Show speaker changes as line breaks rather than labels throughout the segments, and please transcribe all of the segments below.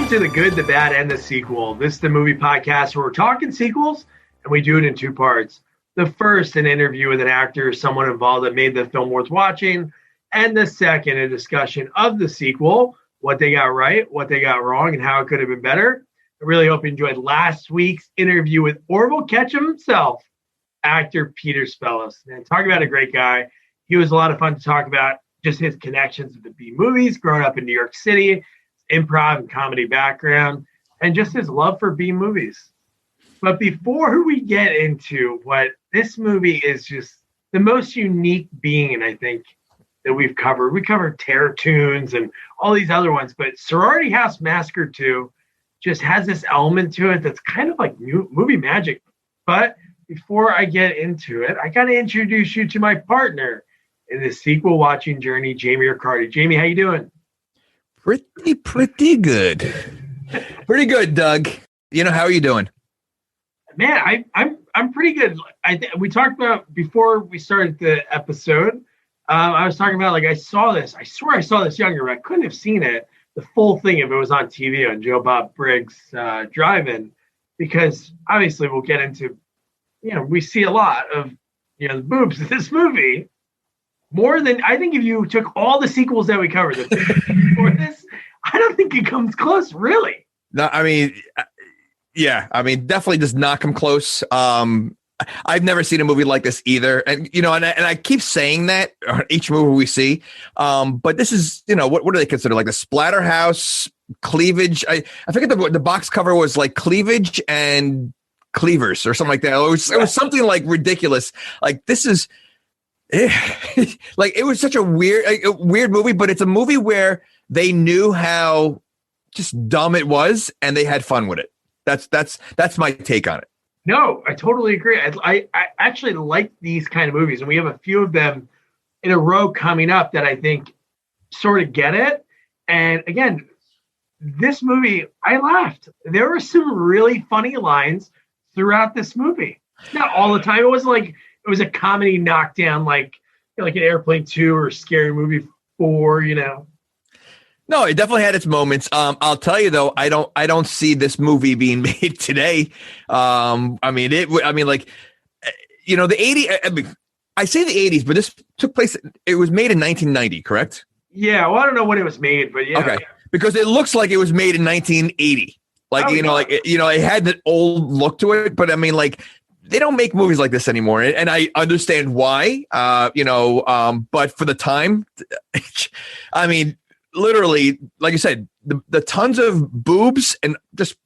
Welcome to The Good, the Bad, and the Sequel. This is the movie podcast where we're talking sequels, and we do it in two parts. The first, an interview with an actor or someone involved that made the film worth watching, and the second, a discussion of the sequel, what they got right, what they got wrong, and how it could have been better. I really hope you enjoyed last week's interview with Orville Ketchum himself, actor Peter Spellis. And talking about a great guy. He was a lot of fun to talk about, just his connections with the B movies, growing up in New York City, improv and comedy background, and just his love for B movies. But before we get into what this movie is, just the most unique being, I think, that we've covered. We covered Terror Tunes and all these other ones, but Sorority House Massacre II just has this element to it that's kind of like movie magic. But before I get into it, I got to introduce you to my partner in this sequel watching journey, Jamie Riccardi. Jamie, how you doing?
Pretty good. Pretty good, Doug. How are you doing?
Man, I'm pretty good. We talked about before we started the episode. I was talking about I saw this. I swear I saw this younger, but I couldn't have seen it, the full thing, if it was on TV on Joe Bob Briggs' Drive-In, because obviously we'll get into, we see a lot of, the boobs in this movie. More than, I think if you took all the sequels that we covered for this, I don't think it comes close, really.
No, definitely does not come close. I've never seen a movie like this either. And, and I keep saying that on each movie we see. But this is, what do they consider? Like the Splatterhouse, cleavage. I forget the box cover was like cleavage and cleavers or something like that. It was something like ridiculous. Like this is... it was such a weird movie, but it's a movie where they knew how just dumb it was and they had fun with it. That's my take on it.
No, I totally agree. I actually like these kind of movies, and we have a few of them in a row coming up that I think sort of get it. And again, this movie, I laughed. There were some really funny lines throughout this movie. Not all the time. It wasn't like it was a comedy knockdown like an Airplane 2 or Scary Movie 4,
No, it definitely had its moments. I'll tell you though, I don't see this movie being made today. The 80s. I say the 80s, but this took place. It was made in 1990, correct?
Yeah. Well, I don't know when it was made, but yeah.
Okay. Because it looks like it was made in 1980. It had that old look to it, but they don't make movies like this anymore. And I understand why, but for the time, literally, like you said, the tons of boobs and just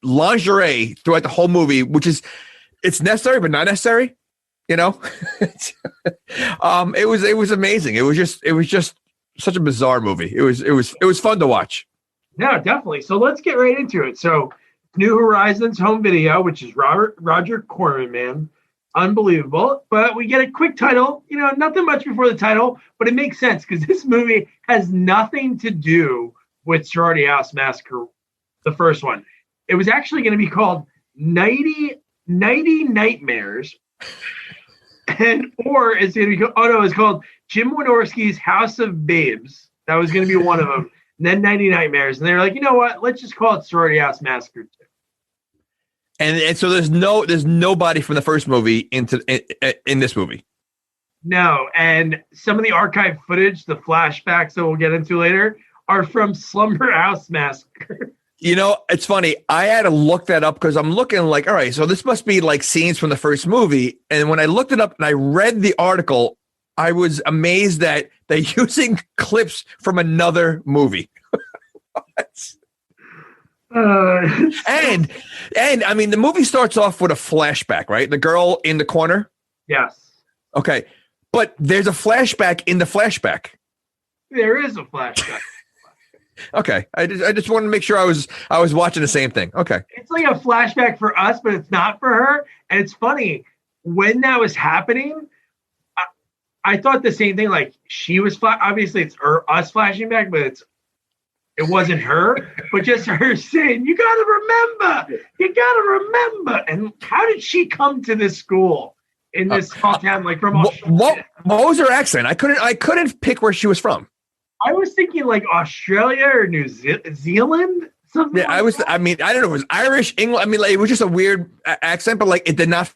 lingerie throughout the whole movie, which is, it's necessary, but not necessary, it was amazing. It was just such a bizarre movie. It was fun to watch.
No, definitely. So let's get right into it. So New Horizons home video, which is Roger Corman, man. Unbelievable. But we get a quick title, nothing much before the title, but it makes sense because this movie has nothing to do with Sorority House Massacre, the first one. It was actually going to be called Nighty Nightmares. Or it's going to be, it's called Jim Wynorski's House of Babes. That was going to be one of them. And then 90 Nightmares. And they're like, you know what? Let's just call it Sorority House Massacre 2.
And so there's nobody from the first movie in this movie.
No, and some of the archive footage, the flashbacks that we'll get into later, are from Slumber House Massacre.
It's funny. I had to look that up because I'm looking like, all right, so this must be like scenes from the first movie. And when I looked it up and I read the article, I was amazed that they're using clips from another movie. And the movie starts off with a flashback, right? The girl in the corner.
Yes.
Okay, but there's a flashback in the flashback.
There is a flashback.
Okay, I just wanted to make sure I was watching the same thing. Okay,
it's like a flashback for us, but it's not for her. And it's funny when that was happening. I thought the same thing. Like she was obviously it's us flashing back, but it wasn't her, but just her saying, you got to remember. And how did she come to this school in this small town, like from Australia?
What was her accent? I couldn't pick where she was from.
I was thinking like Australia or New Zealand, Something
Yeah,
like that.
I mean, I don't know. It was Irish, English. I mean, like, it was just a weird accent, but like it did not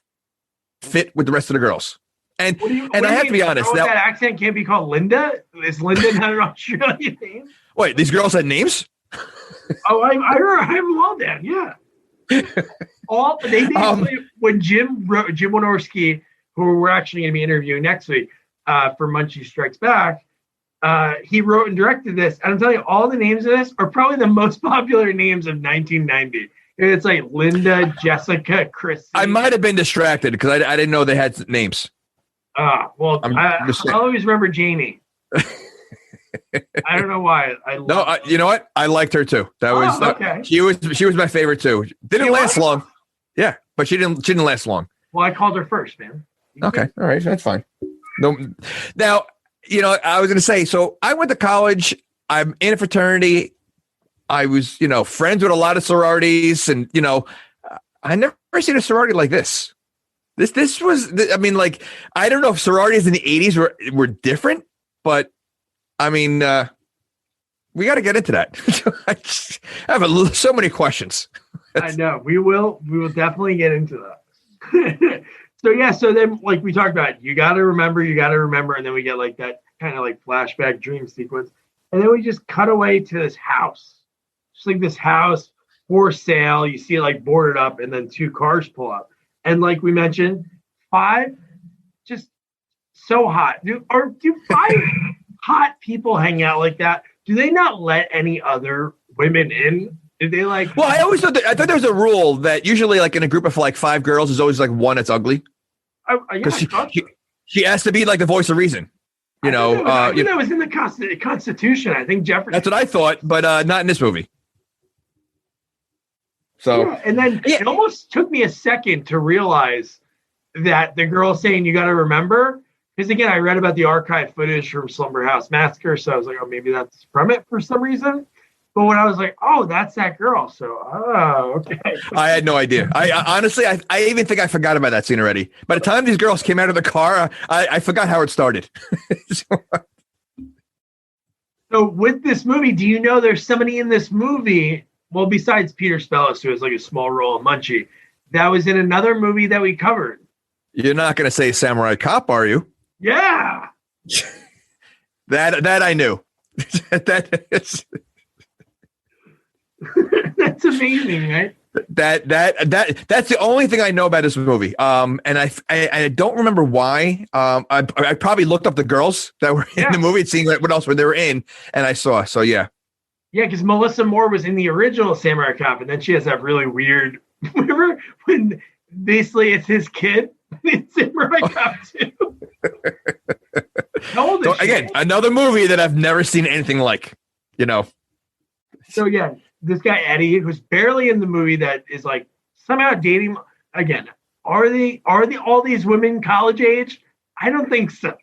fit with the rest of the girls. And
What do you,
and
what
I
do you
have to
mean?
be honest.
Oh,
Now,
that accent can't be called Linda? Is Linda not an Australian name?
wait, these girls had names?
Oh, I have them all down. Yeah. All they basically when Jim Wynorski, who we're actually going to be interviewing next week for Munchie Strikes Back, he wrote and directed this. And I'm telling you, all the names of this are probably the most popular names of 1990. It's like Linda, Jessica, Chrissy.
I might have been distracted because I didn't know they had names.
Well, I always remember Janey. I don't know why.
You know what? I liked her too. That was
okay.
She was my favorite too. Didn't last long. Yeah, but she didn't last long.
Well, I called her first, man.
Okay, all right, that's fine. No, now I was going to say. So I went to college. I'm in a fraternity. I was friends with a lot of sororities, and I never seen a sorority like this. This was. I mean, like I don't know if sororities in the '80s were different, but I mean, we got to get into that. I have so many questions.
I know we will definitely get into that. So then like we talked about, you got to remember, and then we get like that kind of like flashback dream sequence, and then we just cut away to this house, just like this house for sale. You see it like boarded up, and then 2 cars pull up, and like we mentioned, 5 just so hot. Do 5 hot people hang out like that? Do they not let any other women in? Did they like?
Well, I always thought there was a rule that usually, like in a group of like 5 girls, there's always like one that's ugly. She has to be like the voice of reason. I think that was
in the Constitution. I think Jefferson.
That's what I thought, but not in this movie. So,
yeah, and then it almost took me a second to realize that the girl saying "you got to remember." Because again, I read about the archive footage from Slumber House Massacre, so I was like, oh, maybe that's from it for some reason. But when I was like, oh, that's that girl. So, okay.
I had no idea. I honestly, I even think I forgot about that scene already. By the time these girls came out of the car, I forgot how it started.
So with this movie, do you know there's somebody in this movie, well, besides Peter Spellis, who has like a small role in Munchie, that was in another movie that we covered? You're
not going to say Samurai Cop, are you?
Yeah.
that I knew. That's
amazing, right?
That's the only thing I know about this movie. And I don't remember why. I probably looked up the girls that were in the movie and seeing what else they were in, and I saw. So yeah.
Yeah, because Melissa Moore was in the original Samurai Cop, and then she has that really weird. Remember when basically it's his kid in Samurai Cop 2? How old is she?
Again, another movie that I've never seen anything like.
So yeah, this guy Eddie, who's barely in the movie, that is like somehow dating again. Are all these women college age? I don't think so.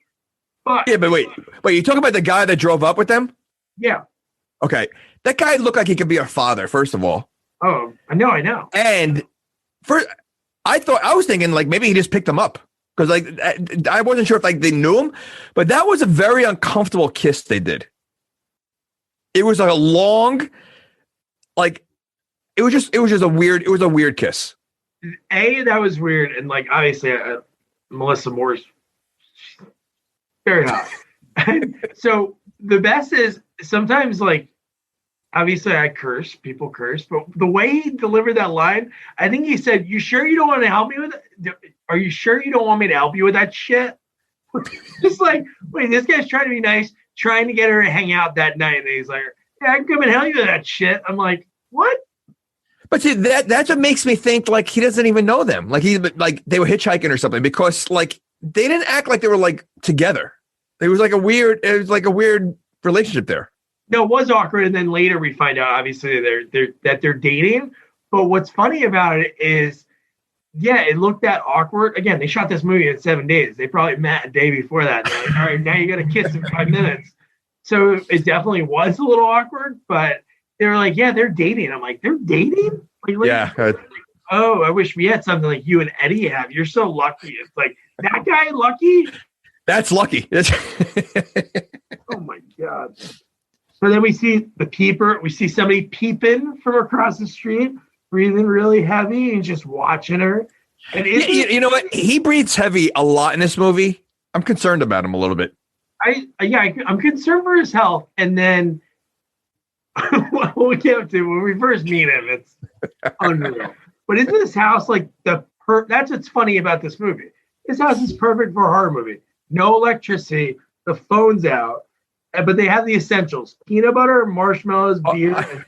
But
yeah, but wait, you talking about the guy that drove up with them?
Yeah.
Okay, that guy looked like he could be our father. First of all.
Oh, I know.
And I was thinking like maybe he just picked him up because like I wasn't sure if like they knew him, but that was a very uncomfortable kiss they did. It was like a long, like it was just a weird kiss.
That was weird, and like obviously Melissa Moore's very hot. And so the best is sometimes like obviously people curse, but the way he delivered that line, I think he said, "You sure you don't want to help me with it? Are you sure you don't want me to help you with that shit?" Just like, wait, this guy's trying to be nice, trying to get her to hang out that night, and he's like, "Yeah, I can come and help you with that shit." I'm like, what?
But see, that's what makes me think like he doesn't even know them. Like they were hitchhiking or something, because like they didn't act like they were like together. It was like a weird relationship there.
No, it was awkward, and then later we find out obviously they're dating. But what's funny about it is, yeah, it looked that awkward. Again, they shot this movie in 7 days. They probably met a day before that. Like, all right, now you got to kiss in 5 minutes. So it definitely was a little awkward, but they were like, yeah, they're dating. I'm like, they're dating? Like,
yeah.
Oh, I wish we had something like you and Eddie have. You're so lucky. It's like, that guy lucky?
That's lucky.
Oh my God. So then we see the peeper. We see somebody peeping from across the street, breathing really heavy and just watching her. And
you know what? He breathes heavy a lot in this movie. I'm concerned about him a little bit.
I'm concerned for his health. And then we'll get to when we first meet him, it's unreal. But isn't this house like that's what's funny about this movie? This house is perfect for a horror movie. No electricity, the phone's out, but they have the essentials: peanut butter, marshmallows, beer.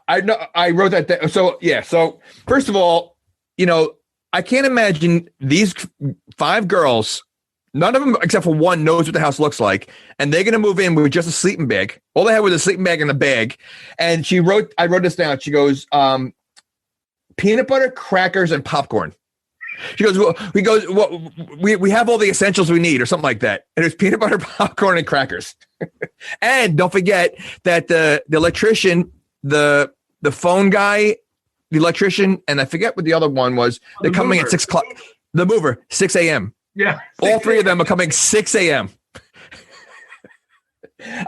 I know. I wrote that down. So yeah. So first of all, I can't imagine these 5 girls. None of them, except for one, knows what the house looks like, and they're gonna move in with just a sleeping bag. All they had was a sleeping bag and a bag. And I wrote this down. She goes, peanut butter, crackers, and popcorn. She goes, we have all the essentials we need, or something like that. And there's peanut butter, popcorn, and crackers. And don't forget that the electrician, the phone guy, the electrician, and I forget what the other one was. They're coming at 6 o'clock. The mover, 6 a.m.
Yeah.
All 3 of them are coming 6 a.m.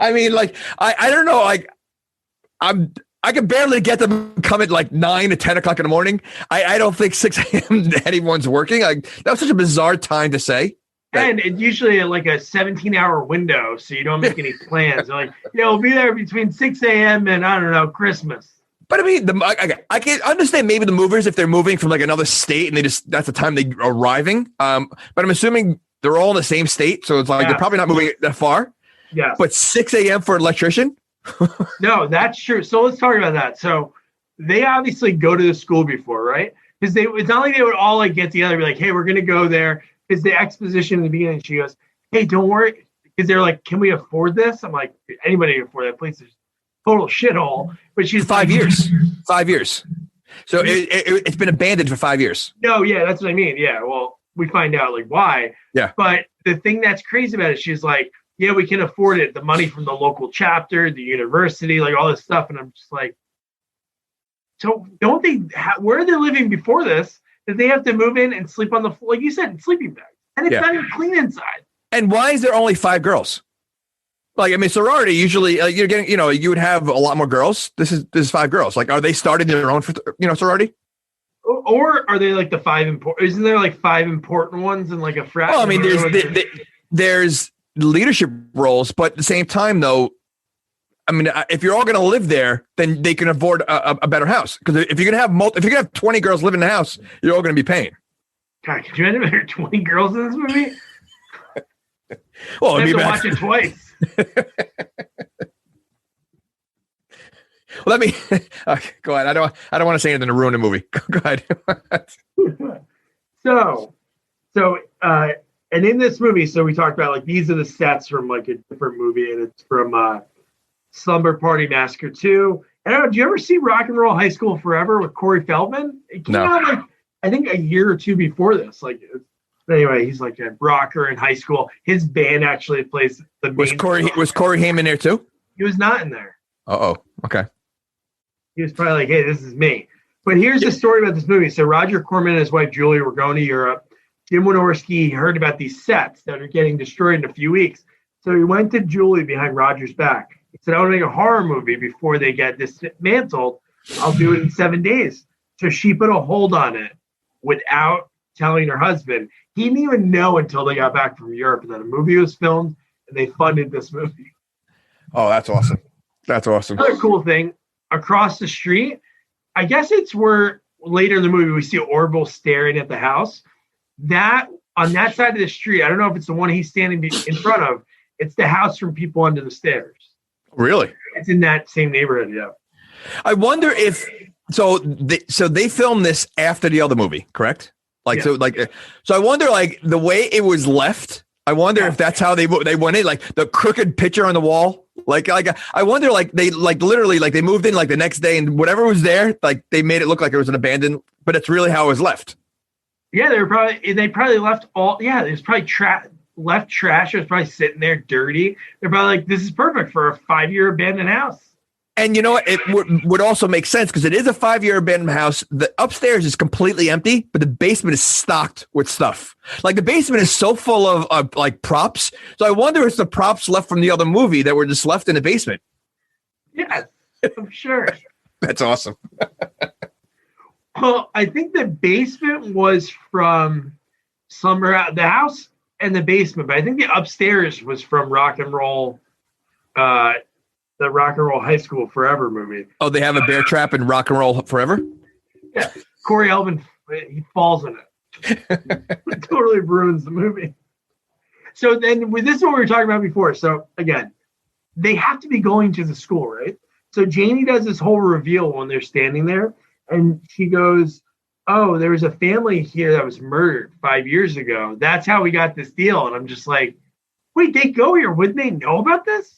I mean, like, I don't know. Like, I can barely get them come at like 9 to 10 o'clock in the morning. I don't think 6 a.m. anyone's working. Like, that was such a bizarre time to say.
And it's usually like a 17-hour window, so you don't make any plans. They're like, we'll be there between 6 a.m. and, I don't know, Christmas.
But I mean, I can understand maybe the movers if they're moving from like another state and that's the time they're arriving. But I'm assuming they're all in the same state, so it's like they're probably not moving that far.
Yeah.
But 6 a.m. for an electrician?
No, that's true. So let's talk about that. So they obviously go to the school before, right? Because it's not like they would all like get together and be like, hey, we're gonna go there. Because the exposition in the beginning, she goes, hey, don't worry. Because they're like, can we afford this? I'm like, anybody can afford that place is total shithole. But she's
5 years. 5 years. So it's been abandoned for 5 years.
No, yeah, that's what I mean. Yeah, well, we find out like why.
Yeah.
But the thing that's crazy about it, she's like, yeah, we can afford it. The money from the local chapter, the university, like all this stuff. And I'm just like, so don't they, where are they living before this? That they have to move in and sleep on the floor, like you said, in sleeping bags. And it's not even clean inside.
And why is there only 5 girls? Like, I mean, sorority, usually you're getting, you would have a lot more girls. This is 5 girls. Like, are they starting their own, sorority?
Or are they like the 5 important, isn't there like 5 important ones in like a frat?
Well, I mean, there's leadership roles, but at the same time, though, I mean, if you're all going to live there, then they can afford a better house. Because if you're going to have 20 girls live in the house, you're all going to be paying.
God, could you imagine if there are 20 girls in this movie?
Well,
I have to watch it twice. Well,
let me go ahead. I don't want to say anything to ruin the movie. Go ahead.
And in this movie, so we talked about like these are the sets from like a different movie, and it's from Slumber Party Massacre II. And I don't know, do you ever see Rock and Roll High School Forever with Corey Feldman? It came out like I think a year or two before this. Like, anyway, he's like a rocker in high school. His band actually plays the main.
Was Corey Haim in there too?
He was not in there.
Okay.
He was probably like, hey, this is me. But here's the story about this movie. So Roger Corman and his wife Julie were going to Europe. Jim Wynorski heard about these sets that are getting destroyed in a few weeks. So he went to Julie behind Roger's back. He said, I want to make a horror movie before they get dismantled. I'll do it in 7 days. So she put a hold on it without telling her husband. He didn't even know until they got back from Europe that a movie was filmed and they funded this movie.
Oh, that's awesome. That's awesome.
Another cool thing, across the street, I guess it's where later in the movie we see Orville staring at the house. That on that side of the street, I don't know if it's the one he's standing in front of. It's the house from People Under the Stairs.
Really?
It's in that same neighborhood. Yeah.
I wonder if they filmed this after the other movie, correct? Like so I wonder like the way it was left. I wonder if that's how they went in, like the crooked picture on the wall. Like I wonder like they like literally like they moved in like the next day and whatever was there, like they made it look like it was an abandoned, but it's really how it was left. Yeah,
they probably left all. Yeah, there's probably left trash. It was probably sitting there dirty. They're probably like, this is perfect for a 5-year abandoned house.
And you know what? It would also make sense because it is a 5-year abandoned house. The upstairs is completely empty, but the basement is stocked with stuff. Like the basement is so full of like props. So I wonder if it's the props left from the other movie that were just left in the basement.
Yes, I'm sure.
That's awesome.
Well, I think the basement was from the house and the basement, but I think the upstairs was from Rock and Roll. The Rock and Roll High School Forever movie.
Oh, they have a bear trap in Rock and Roll Forever?
Yeah. Corey Elvin, he falls in it. It totally ruins the movie. So then this is what we were talking about before. So again, they have to be going to the school, right? So Janey does this whole reveal when they're standing there. And she goes, oh, there was a family here that was murdered 5 years ago. That's how we got this deal. And I'm just like, wait, they go here. Wouldn't they know about this?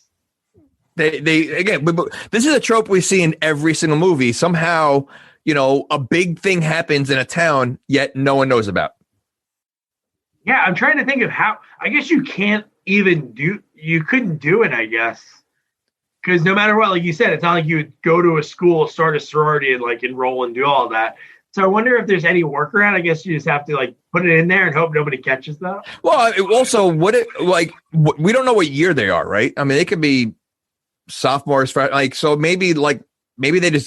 They again, this is a trope we see in every single movie. Somehow, a big thing happens in a town, yet no one knows about.
Yeah, I'm trying to think of how. I guess you couldn't do it, I guess. Because no matter what, like you said, it's not like you would go to a school, start a sorority, and like enroll and do all that. So I wonder if there's any workaround. I guess you just have to like put it in there and hope nobody catches that.
Well, also, we don't know what year they are, right? I mean, they could be sophomores, so maybe they're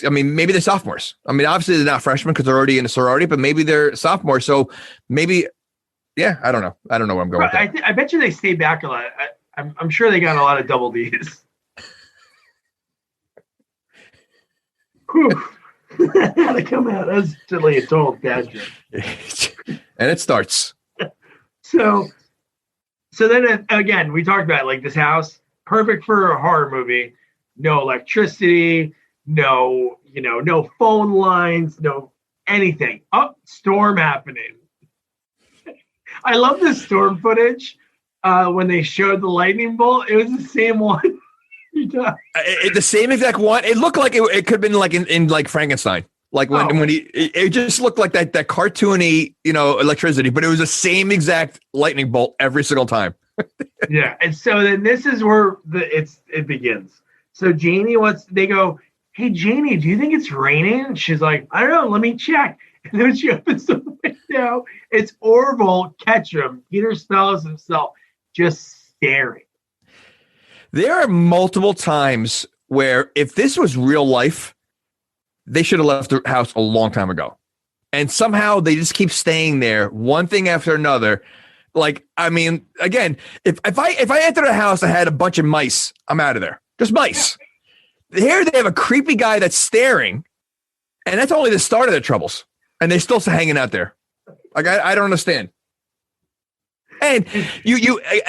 sophomores. I mean, obviously they're not freshmen because they're already in a sorority, but maybe they're sophomores. So maybe, yeah, I don't know where I'm going with that.
I bet you they stay back a lot. I'm sure they got a lot of double D's. Whew. Had to come out. That's totally a total dad joke.
And it starts.
So then again, we talked about like this house. Perfect for a horror movie. No electricity, no phone lines, no anything. Oh, storm happening. I love the storm footage when they showed the lightning bolt. It was the same one.
The same exact one. It looked like it could have been like in like Frankenstein. Like when it just looked like that cartoony, electricity, but it was the same exact lightning bolt every single time.
Yeah, and so then this is where it begins. So Janey they go, hey Janey, do you think it's raining? And she's like, I don't know, let me check. And then she opens the window. It's Orville Ketchum, Peter Spells himself, just staring.
There are multiple times where if this was real life, they should have left the house a long time ago. And somehow they just keep staying there, one thing after another. Like, I mean, again, if I entered a house that had a bunch of mice, I'm out of there. Just mice. Here they have a creepy guy that's staring, and that's only the start of their troubles. And they're still hanging out there. Like, I don't understand. And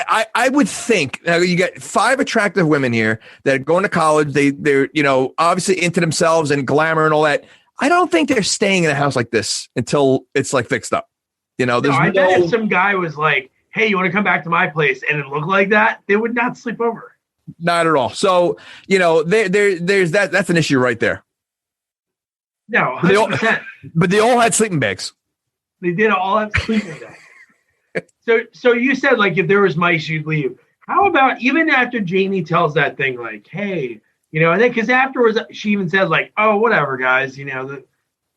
I would think you get 5 attractive women here that are going to college. They're obviously into themselves and glamour and all that. I don't think they're staying in a house like this until it's like fixed up.
I bet if some guy was like, hey, you want to come back to my place and it looked like that, they would not sleep over.
Not at all. So, there's that. That's an issue right there.
No, 100%.
But they all had sleeping bags.
They did all have sleeping bags. So you said, like, if there was mice, you'd leave. How about even after Janey tells that thing, like, hey, and then because afterwards she even says, like, oh, whatever, guys,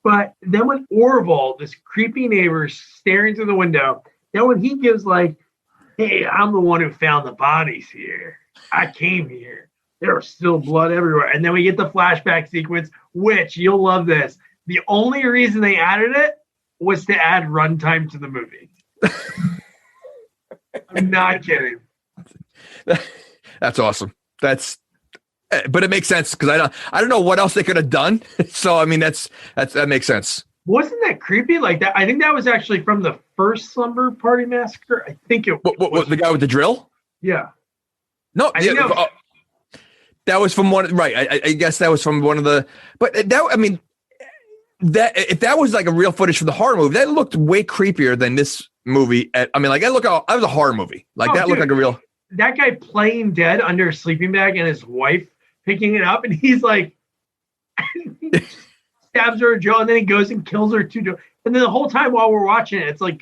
But then when Orville, this creepy neighbor staring through the window, then when he gives like, hey, I'm the one who found the bodies here. I came here. There was still blood everywhere. And then we get the flashback sequence, which you'll love this. The only reason they added it was to add runtime to the movie. I'm not kidding.
That's awesome. But it makes sense because I don't know what else they could have done. So I mean that makes sense.
Wasn't that creepy? Like that, I think that was actually from the first Slumber Party Massacre. I think it
was the guy with the drill.
Yeah.
No, that was from one. Right. I guess that was from one of the. But that I mean that if that was like a real footage from the horror movie, that looked way creepier than this movie. That was a horror movie. Like that looked like a real.
That guy playing dead under a sleeping bag and his wife picking it up, and he's like, stabs her jaw, and then he goes and kills her too. And then the whole time while we're watching it, it's like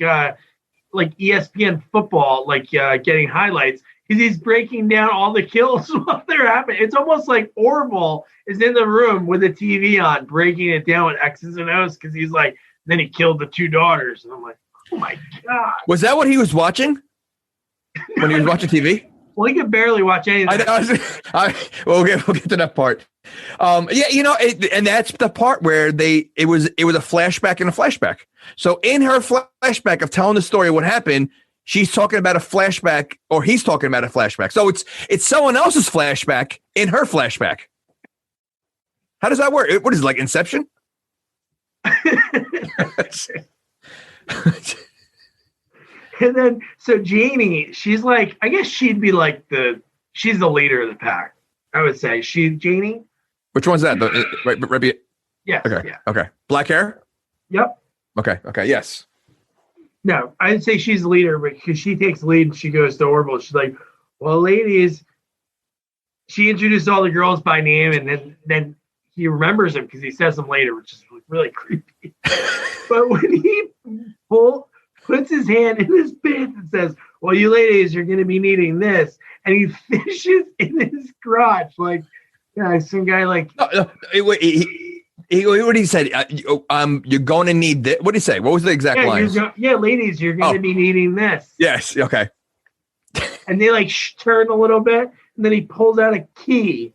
ESPN football, like getting highlights, because he's breaking down all the kills while they're happening. It's almost like Orville is in the room with the TV on, breaking it down with X's and O's, because he's like, then he killed the 2 daughters. And I'm like, oh my God.
Was that what he was watching when he was watching TV?
Well, he could barely watch anything.
We'll get to that part. And that's the part where it was a flashback and a flashback. So in her flashback of telling the story of what happened, she's talking about a flashback, or he's talking about a flashback. So it's someone else's flashback in her flashback. How does that work? What is it, like Inception?
And then, so Janey, she's like, I guess she'd be like she's the leader of the pack. I would say Janey.
Which one's that? Right.
Yeah.
Okay.
Yeah.
Okay. Black hair.
Yep.
Okay. Yes.
No, I'd say she's the leader, because she takes the lead and she goes to Orville. She's like, well, ladies, she introduced all the girls by name, and then he remembers them because he says them later, which is really creepy. But when he puts his hand in his pants and says, well, you ladies, you're going to be needing this, and he fishes in his crotch, like, yeah, some guy like...
what he said, you're going to need this. What did he say? What was the exact line?
Ladies, you're going to be needing this.
Yes, okay.
And they like turn a little bit, and then he pulls out a key.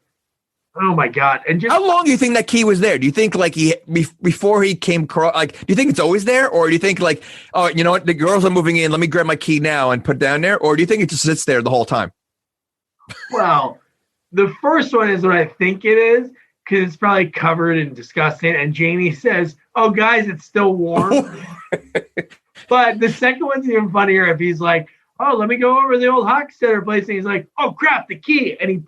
Oh my God! And just
how long do you think that key was there? Do you think like before he came across? Like, do you think it's always there, or do you think like, oh, you know what, the girls are moving in, let me grab my key now and put it down there, or do you think it just sits there the whole time?
Well, the first one is what I think it is, because it's probably covered and disgusting. And Janey says, "Oh, guys, it's still warm." But the second one's even funnier if he's like, "Oh, let me go over to the old Hockstetter place," and he's like, "Oh crap, the key!" And he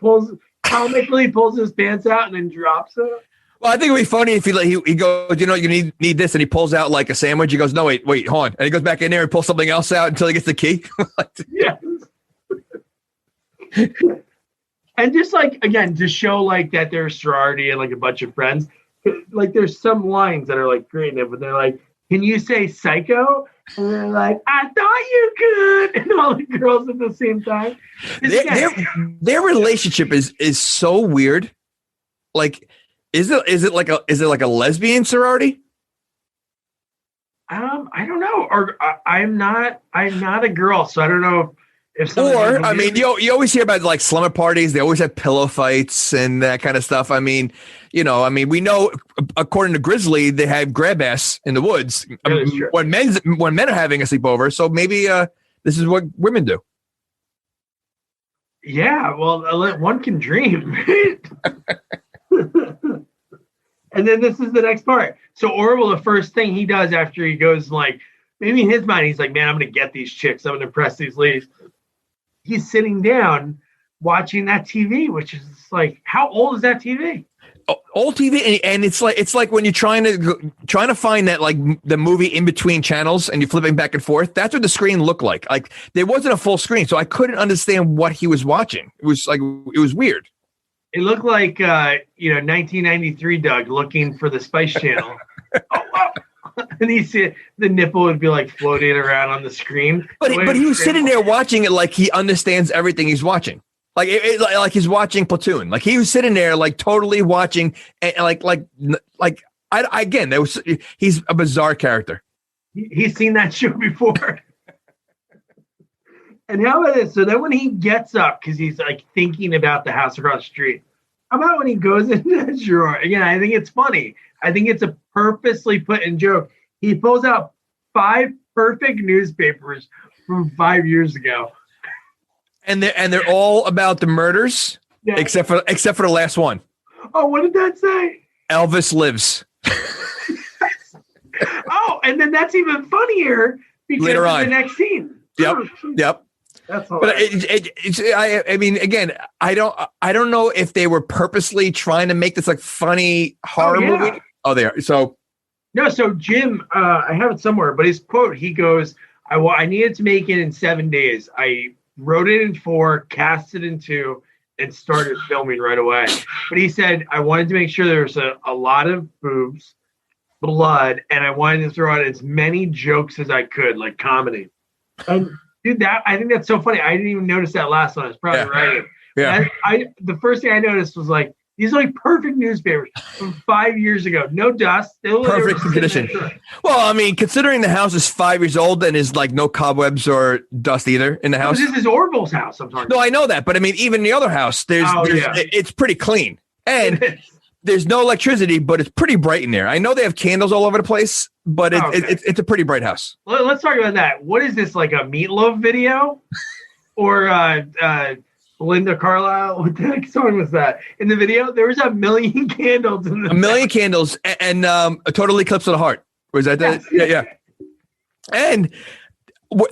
comically pulls his pants out and then drops it.
Well, I think it'd be funny if he goes, you know, you need this, and he pulls out like a sandwich. He goes, no, wait, hold on, and he goes back in there and pulls something else out until he gets the key.
Yes. And just like, again, to show like that they're a sorority and like a bunch of friends, like there's some lines that are like great in it, but they're like, can you say psycho? And they're like, I thought you could. And all the girls at the same time.
Their relationship is so weird. Like, is it like a lesbian sorority?
I don't know. Or I'm not a girl, so I don't know if
or I mean, you always hear about like slumber parties. They always have pillow fights and that kind of stuff. I mean, we know according to Grizzly, they have grab ass in the woods when men are having a sleepover. So maybe this is what women do.
Yeah, well, one can dream. And then this is the next part. So Orville, the first thing he does after he goes, like, maybe in his mind, he's like, man, I'm going to get these chicks. I'm going to impress these ladies. He's sitting down watching that TV, which is like, how old is that TV?
Old TV, and it's like when you're trying to find that like the movie in between channels and you're flipping back and forth. That's what the screen looked like. Like there wasn't a full screen, so I couldn't understand what he was watching. It was weird.
It looked like 1993 Doug looking for the Spice Channel. Oh wow! And he see the nipple would be like floating around on the screen.
But he was sitting there watching it like he understands everything he's watching. Like like he's watching Platoon. Like he was sitting there, like totally watching, and he's a bizarre character.
He's seen that show before. And how about this? So then when he gets up, because he's like thinking about the house across the street, how about when he goes into the drawer? Again, I think it's funny. I think it's a purposely put in joke. He pulls out 5 perfect newspapers from 5 years ago.
And they're all about the murders, yeah. except for the last one.
Oh, what did that say?
Elvis lives.
Oh, and then that's even funnier because later on, the next scene.
Yep. Yep.
That's
but I mean, again, I don't know if they were purposely trying to make this like funny horror movie. Oh, they are. So
no. So Jim, I have it somewhere, but his quote, he goes, I needed to make it in 7 days. I wrote it in 4, cast it in 2, and started filming right away. But he said, I wanted to make sure there was a lot of boobs, blood, and I wanted to throw out as many jokes as I could, like comedy. And Dude, I think that's so funny. I didn't even notice that last one. I was probably right.
Yeah.
The first thing I noticed was like, these are like perfect newspapers from 5 years ago. No dust.
Perfect condition. Well, I mean, considering the house is 5 years old and is like no cobwebs or dust either in the house.
This is Orville's house. I'm talking.
No, I know that, but I mean, even the other house, it's pretty clean and there's no electricity, but it's pretty bright in there. I know they have candles all over the place, but it's a pretty bright house.
Let's talk about that. What is this, like a Meatloaf video, or Linda Carlisle? What the heck song was that? In the video, there was a million candles in the
million candles and a total eclipse of the heart. Was that that? Yeah. And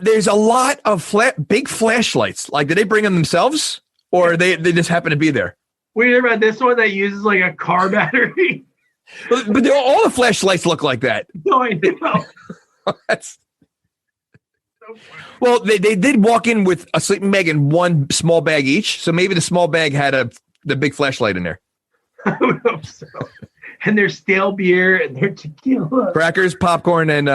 there's a lot of big flashlights. Like, did they bring them themselves, or they just happen to be there?
We hear about this one that uses like a car battery.
But all the flashlights look like that.
No, I know.
That's well, they did walk in with a sleeping bag and one small bag each, so maybe the small bag had the big flashlight in there.
I would hope so. And there's stale beer and their tequila,
crackers, popcorn, and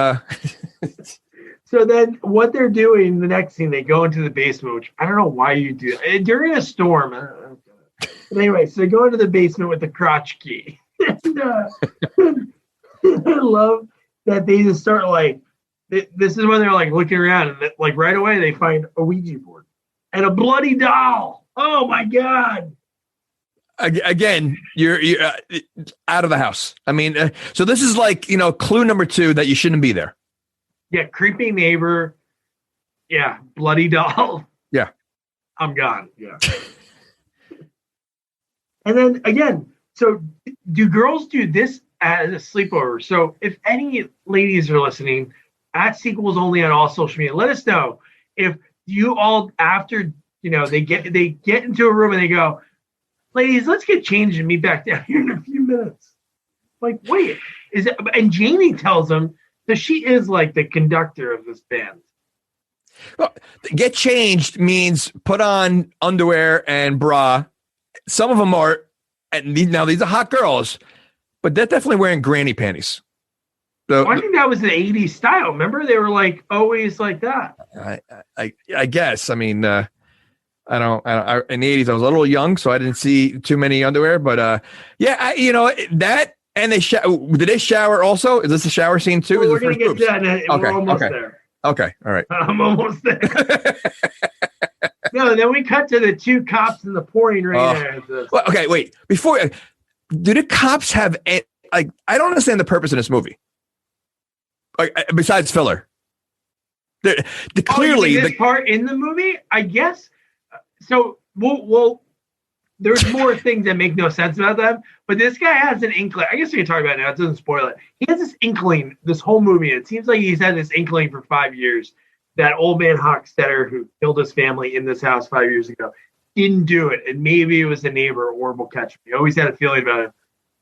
So then, what they're doing, the next scene, they go into the basement, which I don't know why you do during a storm. But anyway, so they go into the basement with the crotch key. And, I love that they just start like. This is when they're like looking around, and like right away they find a Ouija board and a bloody doll. Oh my god!
Again, you're out of the house. I mean, so this is like, clue number 2 that you shouldn't be there.
Yeah, creepy neighbor. Yeah, bloody doll.
Yeah,
I'm gone. Yeah. And then again, so do girls do this as a sleepover? So if any ladies are listening. At Sequels Only on all social media. Let us know if you all, after they get into a room and they go, ladies, let's get changed and meet back down here in a few minutes. Like, wait, is it? And Janey tells them that she is like the conductor of this band.
Well, get changed means put on underwear and bra. Some of them are, and these are hot girls, but they're definitely wearing granny panties. So,
I think that was the 80s style. Remember, they were like always like that.
I guess. I mean, I don't. In the 80s, I was a little young, so I didn't see too many underwear. But that. And did they shower also? Is this a shower scene too?
Well, we're gonna get to that.
Okay,
we're almost there.
Okay, all right.
I'm almost there. No, then we cut to the 2 cops in the pouring rain.
Well, okay, wait. Before, do the cops have I don't understand the purpose of this movie. Besides filler, clearly
this part in the movie, I guess. So we'll there's more things that make no sense about them, but this guy has an inkling. I guess we can talk about it now. It doesn't spoil it. He has this inkling this whole movie. It seems like he's had this inkling for 5 years that old man Hockstetter, who killed his family in this house 5 years ago, didn't do it, and maybe it was the neighbor, Orville Ketchum. He always had a feeling about it.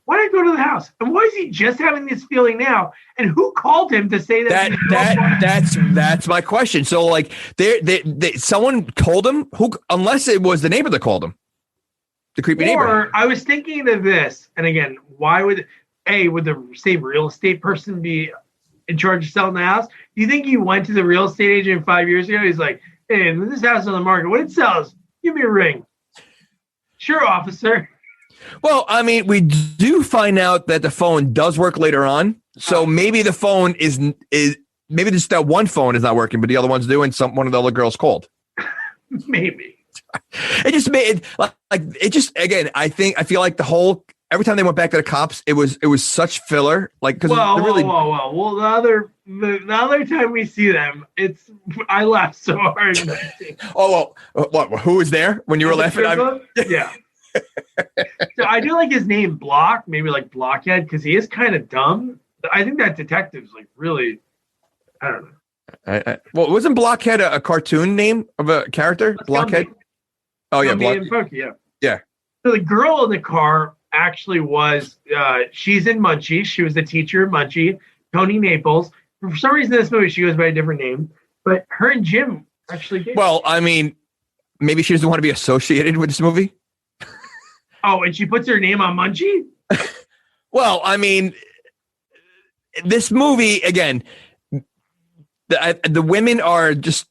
Why did I go to the house? And why is he just having this feeling now? And who called him to say that?
That's my question. So like, someone told him, unless it was the neighbor that called him, the creepy neighbor.
Or I was thinking of this, and again, why would the same real estate person be in charge of selling the house? Do you think he went to the real estate agent 5 years ago? He's like, "Hey, this house is on the market. What it sells? Give me a ring." Sure, officer.
Well, I mean, we do find out that the phone does work later on. So maybe the phone is maybe just that one phone is not working, but the other one's doing one of the other girls called.
Maybe.
It just made again, I feel like every time they went back to the cops, it was such filler. Like, because
whoa. Well, the other time we see them, I laughed so hard.
Oh, well, what? Who was there when you were laughing?
Yeah. So I do like his name, Block, maybe like Blockhead, because he is kind of dumb. I think that detective's like really, I don't know.
Well, wasn't Blockhead a cartoon name of a character? Blockhead. Oh yeah,
Blockhead.
Yeah.
So the girl in the car actually was. She's in Munchie. She was the teacher of Munchie, Tony Naples. For some reason, in this movie she goes by a different name, but her and Jim actually did.
Well, I mean, maybe she doesn't want to be associated with this movie.
Oh, and she puts her name on Munchie?
Well, I mean, this movie, again, the women are just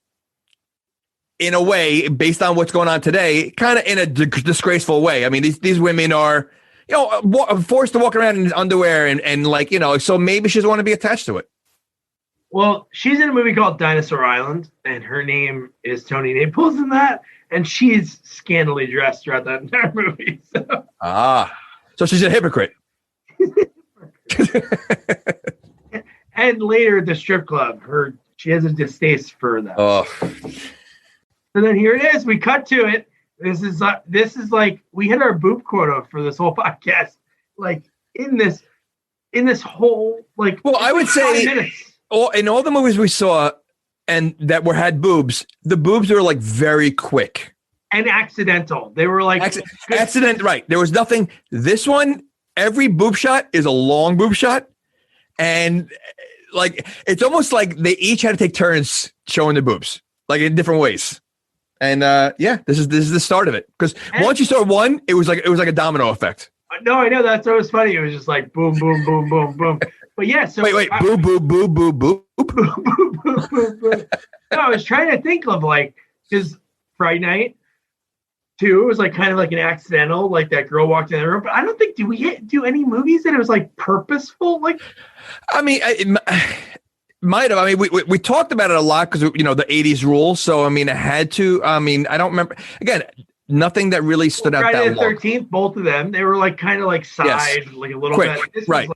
in a way, based on what's going on today, kind of in a disgraceful way. I mean, these women are, forced to walk around in underwear and like, so maybe she doesn't want to be attached to it.
Well, she's in a movie called Dinosaur Island, and her name is Tony Naples in that, and she's scantily dressed throughout that entire movie.
So she's a hypocrite.
And later at the strip club, she has a distaste for that.
Oh.
So then here it is. We cut to it. This is like we hit our boob quota for this whole podcast. Like in this whole like.
Well, I would say in all the movies we saw and that had boobs, the boobs were like very quick
and accidental. They were like
accident. Right. There was nothing. This one, every boob shot is a long boob shot, and like it's almost like they each had to take turns showing the boobs, like in different ways. And this is the start of it, because once you start one, it was like a domino effect.
No, I know, that's what was funny. It was just like boom, boom, boom, boom, boom. But yeah, so
wait, boom, boom, boom, boom, boom, boom,
boom, boom, boom, boom. No, I was trying to think of like, because Friday Night 2 was like kind of like an accidental, like that girl walked in the room. But I don't think do we do any movies that it was like purposeful? Like,
I mean, might have. I mean, we talked about it a lot because, the 80s rule. So, I mean, it had to. I mean, I don't remember. Again, nothing that really stood out
Friday
that
the
long.
13th, both of them, they were like kind of like side, like a little
quick,
bit.
Right.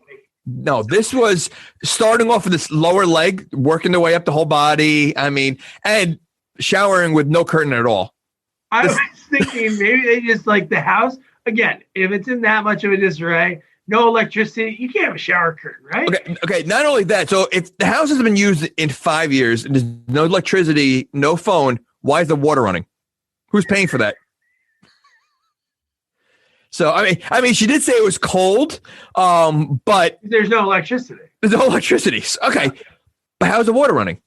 No, this was starting off with this lower leg, working their way up the whole body. I mean, and showering with no curtain at all.
I was thinking maybe they just like the house. Again, if it's in that much of a disarray, no electricity, you can't have a shower curtain, right?
Okay. Not only that, so if the house hasn't been used in 5 years and there's no electricity, no phone, why is the water running? Who's paying for that? So I mean, she did say it was cold, but
there's no electricity.
There's no electricity. Okay, but how's the water running?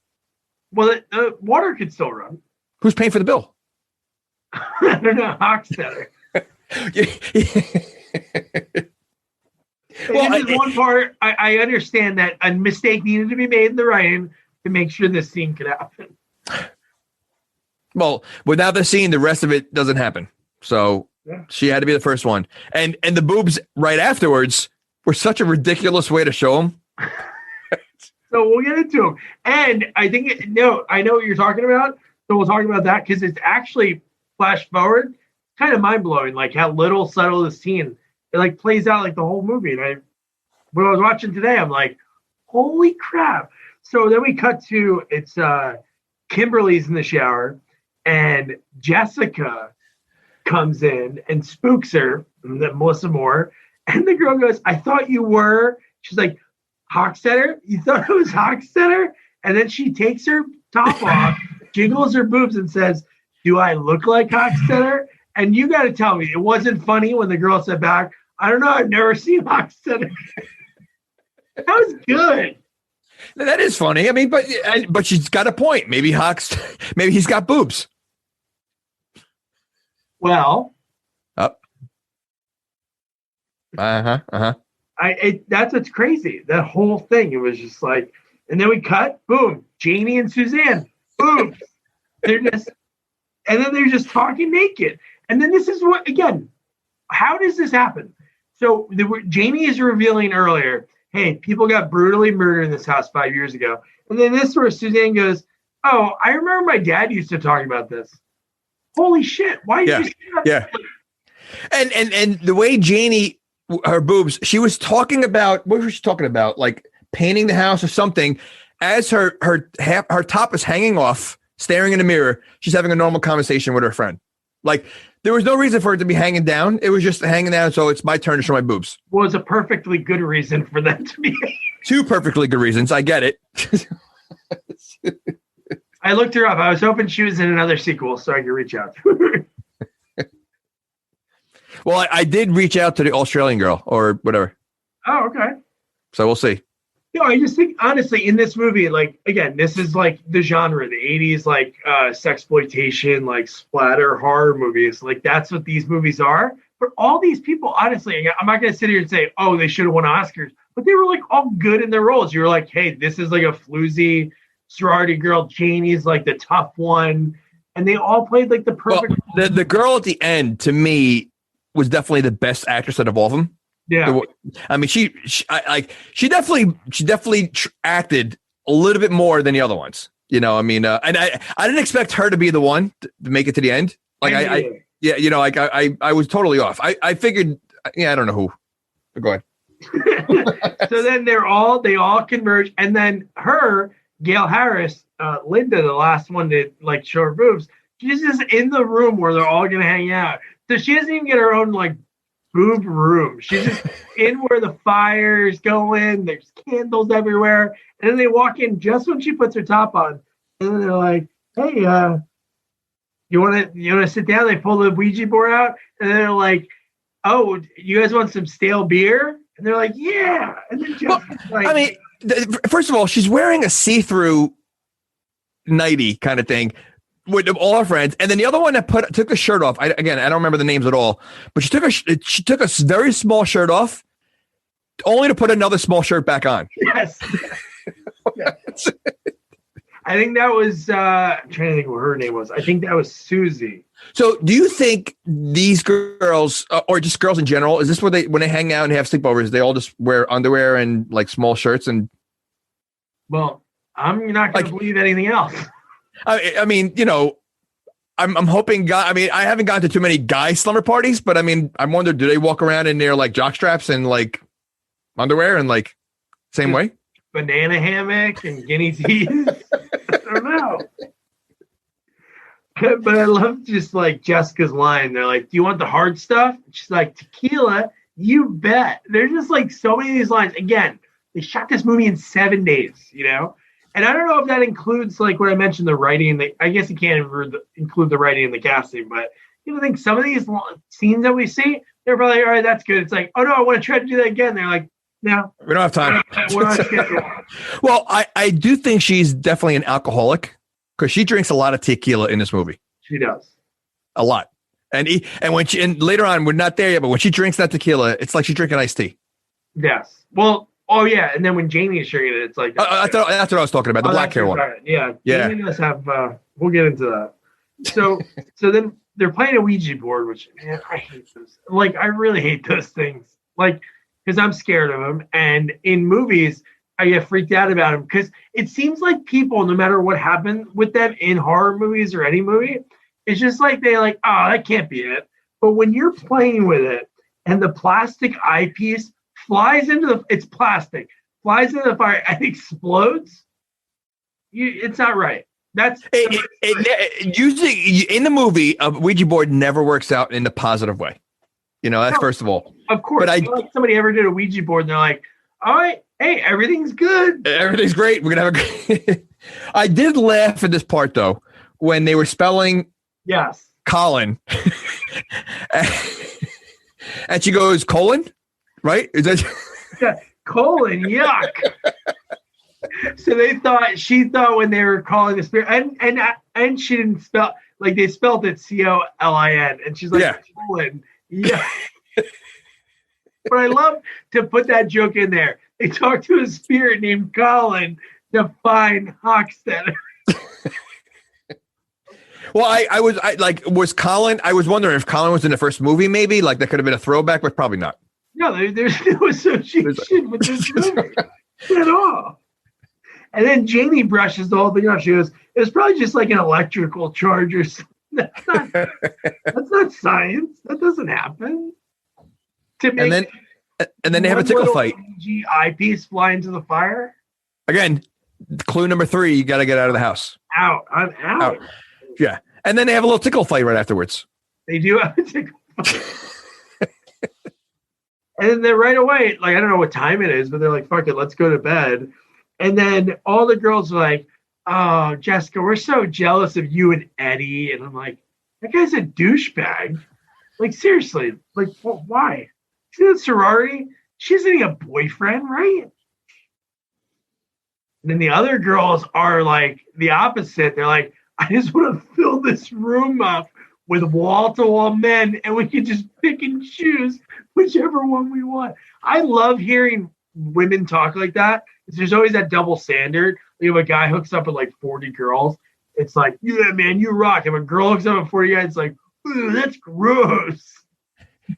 Well, the water could still run.
Who's paying for the bill?
I don't know, Hochstetter. Well, this is one part I understand that a mistake needed to be made in the writing to make sure this scene could happen.
Well, without the scene, the rest of it doesn't happen. So she had to be the first one, and the boobs right afterwards were such a ridiculous way to show them.
So we'll get into them, and I think I know what you're talking about. So we'll talk about that because it's actually flash forward, kind of mind blowing, like how little subtle the scene. It like plays out like the whole movie. And when I was watching today, I'm like, holy crap. So then we cut to it's Kimberly's in the shower and Jessica comes in and spooks her, Melissa Moore. And the girl goes, I thought you were. She's like, Hochstetter? You thought it was Hochstetter? And then she takes her top off, jiggles her boobs and says, do I look like Hochstetter? And you got to tell me, it wasn't funny when the girl said back, I don't know, I've never seen Hochstetter. That was good.
That is funny. I mean, but she's got a point. Maybe maybe he's got boobs.
Well. That's what's crazy. That whole thing, it was just like, and then we cut, boom, Janey and Suzanne, boobs. And then they're just talking naked. And then this is what, again, how does this happen? So Janey is revealing earlier, hey, people got brutally murdered in this house 5 years ago. And then this where Suzanne goes, oh, I remember my dad used to talk about this. Holy shit. Why did you say that?
Yeah. And the way Janey, her boobs, she was talking about, what was she talking about? Like painting the house or something. As her top is hanging off, staring in the mirror, she's having a normal conversation with her friend. Like, there was no reason for it to be hanging down. It was just hanging down, so it's my turn to show my boobs.
Well, it's a perfectly good reason for them to be.
Two perfectly good reasons. I get it.
I looked her up. I was hoping she was in another sequel so I could reach out to her.
Well, I did reach out to the Australian girl or whatever.
Oh, okay.
So we'll see.
I just think, honestly, in this movie, like, again, this is like the genre, the 80s, like sexploitation, like splatter horror movies. Like, that's what these movies are. But all these people, honestly, I'm not going to sit here and say, oh, they should have won Oscars. But they were like all good in their roles. You were like, hey, this is like a floozy sorority girl. Janey's like the tough one. and they all played like the perfect.
Well, the girl at the end, to me, was definitely the best actress out of all of them.
Yeah,
I mean, she definitely acted a little bit more than the other ones. You know, I mean, and I didn't expect her to be the one to make it to the end. Like yeah, you know, like I was totally off. I figured, yeah, I don't know who. Go ahead.
So then they all converge, and then Gail Harris, Linda, the last one to like show her boobs, she's just in the room where they're all gonna hang out. So she doesn't even get her own like boob room. She's just in where the fire's going. There's candles everywhere, and then they walk in just when she puts her top on, and then they're like, "Hey, you want to sit down?" They pull the Ouija board out, and they're like, "Oh, you guys want some stale beer?" And they're like, "Yeah." And then
I mean, first of all, she's wearing a see-through nightie kind of thing with all her friends, and then the other one that took a shirt off. I don't remember the names at all, but she took a very small shirt off, only to put another small shirt back on.
Yes. Yes. I think that was. I'm trying to think what her name was. I think that was Susie.
So, do you think these girls, or just girls in general, is this where when they hang out and have sleepovers, they all just wear underwear and like small shirts? And
well, I'm not going to believe anything else.
I mean, you know, I'm hoping. I mean, I haven't gone to too many guy slumber parties, but I mean, I wonder, do they walk around in their like jock straps and like underwear and like same way?
Banana hammock and guinea teeth. I don't know. But I love just like Jessica's line. They're like, "Do you want the hard stuff?" She's like, "Tequila, you bet." There's just like so many of these lines. Again, they shot this movie in 7 days, you know? And I don't know if that includes like what I mentioned, the writing. I guess you can't include the writing and the casting, but you know, I think some of these scenes that we see, they're probably, all right, that's good. It's like, oh no, I want to try to do that again. They're like, no,
we don't have time.
We're not scheduled.
Well, I do think she's definitely an alcoholic because she drinks a lot of tequila in this movie.
She does.
A lot. And later on, we're not there yet, but when she drinks that tequila, it's like she's drinking iced tea.
Yes. Well, oh yeah, and then when Janey is sharing it, it's like
that's what I was talking about, the black hair one.
Yeah. Janey does have. We'll get into that. So then they're playing a Ouija board, which, man, I hate those. Like, I really hate those things. Like, because I'm scared of them, and in movies, I get freaked out about them because it seems like people, no matter what happened with them in horror movies or any movie, it's just like they're like, oh, that can't be it. But when you're playing with it and the plastic eyepiece flies into flies into the fire and explodes, it's not right. That's
usually in the movie, a Ouija board never works out in the positive way. You know, that's first of all.
Of course. But if somebody ever did a Ouija board and they're like, all right, hey, everything's good.
Everything's great. We're going to have a great... I did laugh at this part, though, when they were spelling Colin. And she goes, colon? Right? Is that...
Yeah, colon, yuck. So she thought when they were calling the spirit, and she didn't spell, like they spelled it COLIN, and she's like, colon, yeah. But I love to put that joke in there. They talked to a spirit named Colin to find Hockstetter.
Well, was Colin? I was wondering if Colin was in the first movie, maybe like that could have been a throwback, but probably not.
No, there's no association with this movie at all. And then Janey brushes the whole thing off. She goes, "It was probably just like an electrical charge or something." That's not science. That doesn't happen.
And then they have a tickle fight.
Eyepiece fly into the fire.
Again, clue number 3: you got to get out of the house.
I'm out.
Yeah, and then they have a little tickle fight right afterwards.
They do have a tickle fight. And then they're right away, like, I don't know what time it is, but they're like, fuck it, let's go to bed. And then all the girls are like, oh, Jessica, we're so jealous of you and Eddie. And I'm like, that guy's a douchebag. Like, seriously, like, why? See that sorority? She's getting a boyfriend, right? And then the other girls are like the opposite. They're like, I just want to fill this room up with wall-to-wall men, and we can just pick and choose whichever one we want. I love hearing women talk like that. There's always that double standard. You have a guy hooks up with like 40 girls. it's like, yeah, man, you rock. If a girl looks up before you guys, it's like, ooh, that's gross.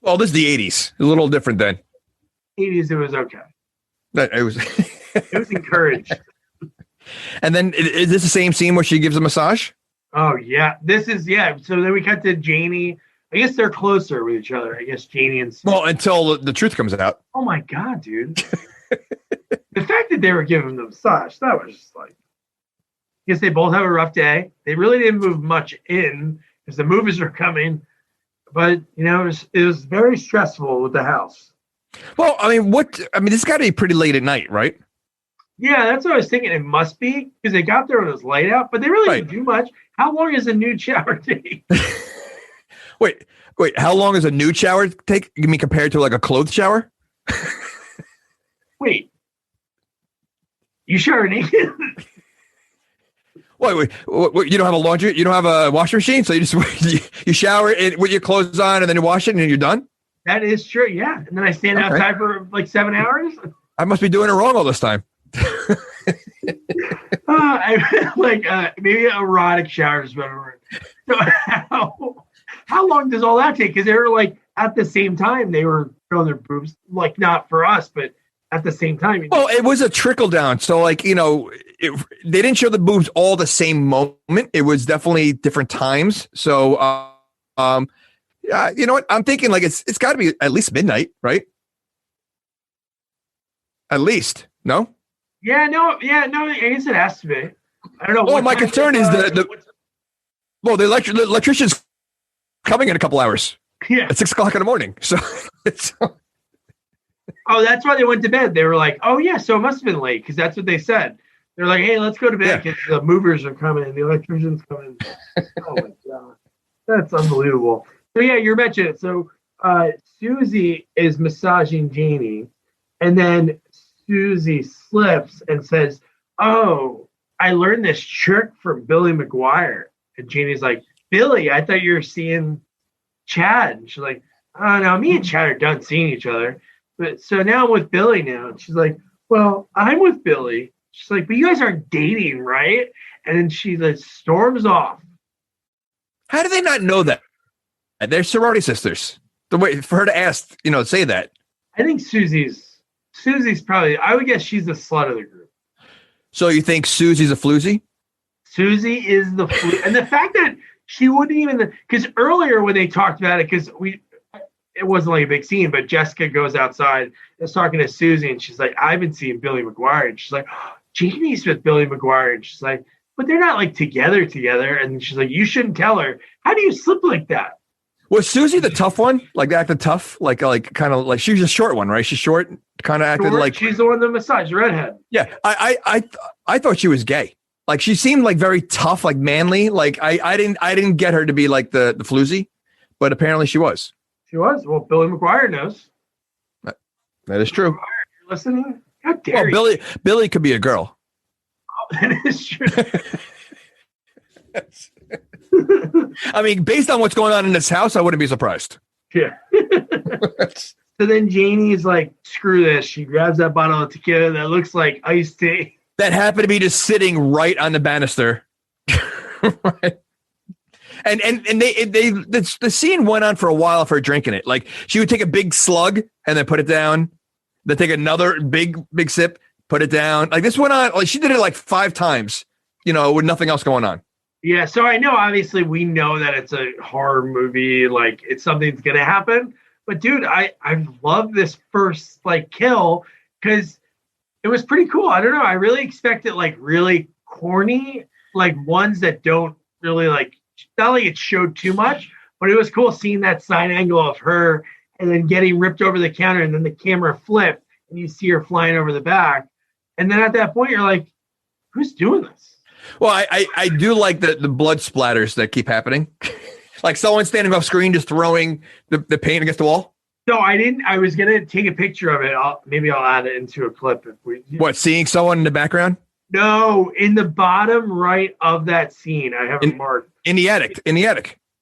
Well, this is the 80s. A little different then.
80s, it was okay.
It was.
It was encouraged.
And then is this the same scene where she gives a massage?
Oh, yeah. This is, yeah. So then we cut to Janey. I guess they're closer with each other. I guess Janey and...
Well, until the truth comes out.
Oh, my God, dude. The fact that they were giving them massage, that was just like... I guess they both have a rough day. They really didn't move much in because the movies are coming. But, you know, it was very stressful with the house.
Well, I mean, this has got to be pretty late at night, right?
Yeah, that's what I was thinking. It must be because they got there when it was light out, but they really didn't do much. How long is a nude shower take?
Wait, how long does a nude shower take? You mean compared to like a clothed shower?
Wait, you shower naked?
Wait, you don't have a laundry? You don't have a washing machine? So you just you shower it with your clothes on and then you wash it and you're done?
That is true, yeah. And then I stand outside for like 7 hours? I
must be doing it wrong all this time.
Maybe erotic showers, whatever. So how long does all that take? Because they were like at the same time they were showing their boobs, like not for us, but at the same time.
Well, it was a trickle down. So like, you know, they didn't show the boobs all the same moment. It was definitely different times. So, you know what? I'm thinking like it's got to be at least midnight, right? At least, no?
Yeah, no. I guess it has to be. I don't know.
Well, my concern is the electrician's coming in a couple hours.
Yeah,
at 6 o'clock in the morning. So it's.
Oh, that's why they went to bed. They were like, "Oh yeah, so it must have been late," because that's what they said. They're like, "Hey, let's go to bed because the movers are coming and the electrician's coming." Oh my God, that's unbelievable. So yeah, you're mentioning it. So Susie is massaging Janey, and then Susie slips and says, "Oh, I learned this trick from Billy McGuire." And Janey's like, "Billy, I thought you were seeing Chad." And she's like, "Oh no, me and Chad are done seeing each other. But so now I'm with Billy now." And she's like, "Well, I'm with Billy." She's like, "But you guys aren't dating, right?" And then she storms off.
How do they not know that? They're sorority sisters. The way for her to ask, say that.
I think Susie's probably, I would guess she's the slut of the group.
So you think Susie's a floozy?
Susie is the floozy. And the fact that she wouldn't even, because earlier when they talked about it, because it wasn't like a big scene, but Jessica goes outside and is talking to Susie, and she's like, "I've been seeing Billy McGuire." And she's like, "Oh, Janey's with Billy McGuire." And she's like, "But they're not like together. And she's like, "You shouldn't tell her. How do you slip like that?"
Was Susie the tough one? Like acted tough? Like kind of like she was a short one, right? She's short, kind of acted like
she's the one that massaged, redhead.
Yeah. I thought she was gay. Like she seemed like very tough, like manly. Like I didn't get her to be like the floozy, but apparently she was.
She was. Well, Billy McGuire knows.
That is true.
You're listening? How dare you?
Billy could be a girl.
Oh, that is true.
I mean, based on what's going on in this house, I wouldn't be surprised.
Yeah. So then Janey's like, "Screw this." She grabs that bottle of tequila that looks like iced tea.
That happened to be just sitting right on the banister. Right. And the scene went on for a while for her drinking it. Like she would take a big slug and then put it down, then take another big sip, put it down. Like this went on. Like she did it like 5 times, with nothing else going on.
Yeah. So I know, obviously, we know that it's a horror movie. Like it's something's gonna happen. But dude, I love this first kill because it was pretty cool. I don't know. I really expected really corny, like ones that don't really not like it showed too much, but it was cool seeing that side angle of her and then getting ripped over the counter, and then the camera flipped and you see her flying over the back. And then at that point you're like, who's doing this?
Well, I do like the blood splatters that keep happening. Like someone standing off screen just throwing the paint against the wall. No,
I didn't. I was gonna take a picture of it. Maybe I'll add it into a clip if we.
What, seeing someone in the background?
No, in the bottom right of that scene, I have a mark.
In the attic.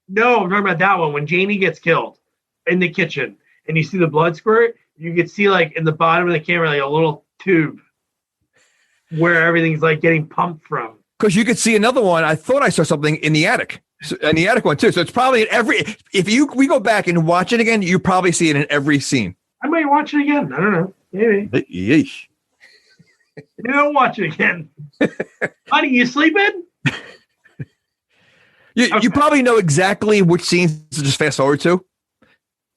No, I'm talking about that one when Janey gets killed in the kitchen, and you see the blood squirt. You can see in the bottom of the camera a little tube where everything's getting pumped from.
Because you could see another one. I thought I saw something in the attic. In the attic one too. So it's probably in every. We go back and watch it again, you probably see it in every scene.
I might watch it again. I don't know. Maybe.
Yeesh.
Maybe I'll watch it again. Honey, you sleeping?
You probably know exactly which scenes to just fast forward to.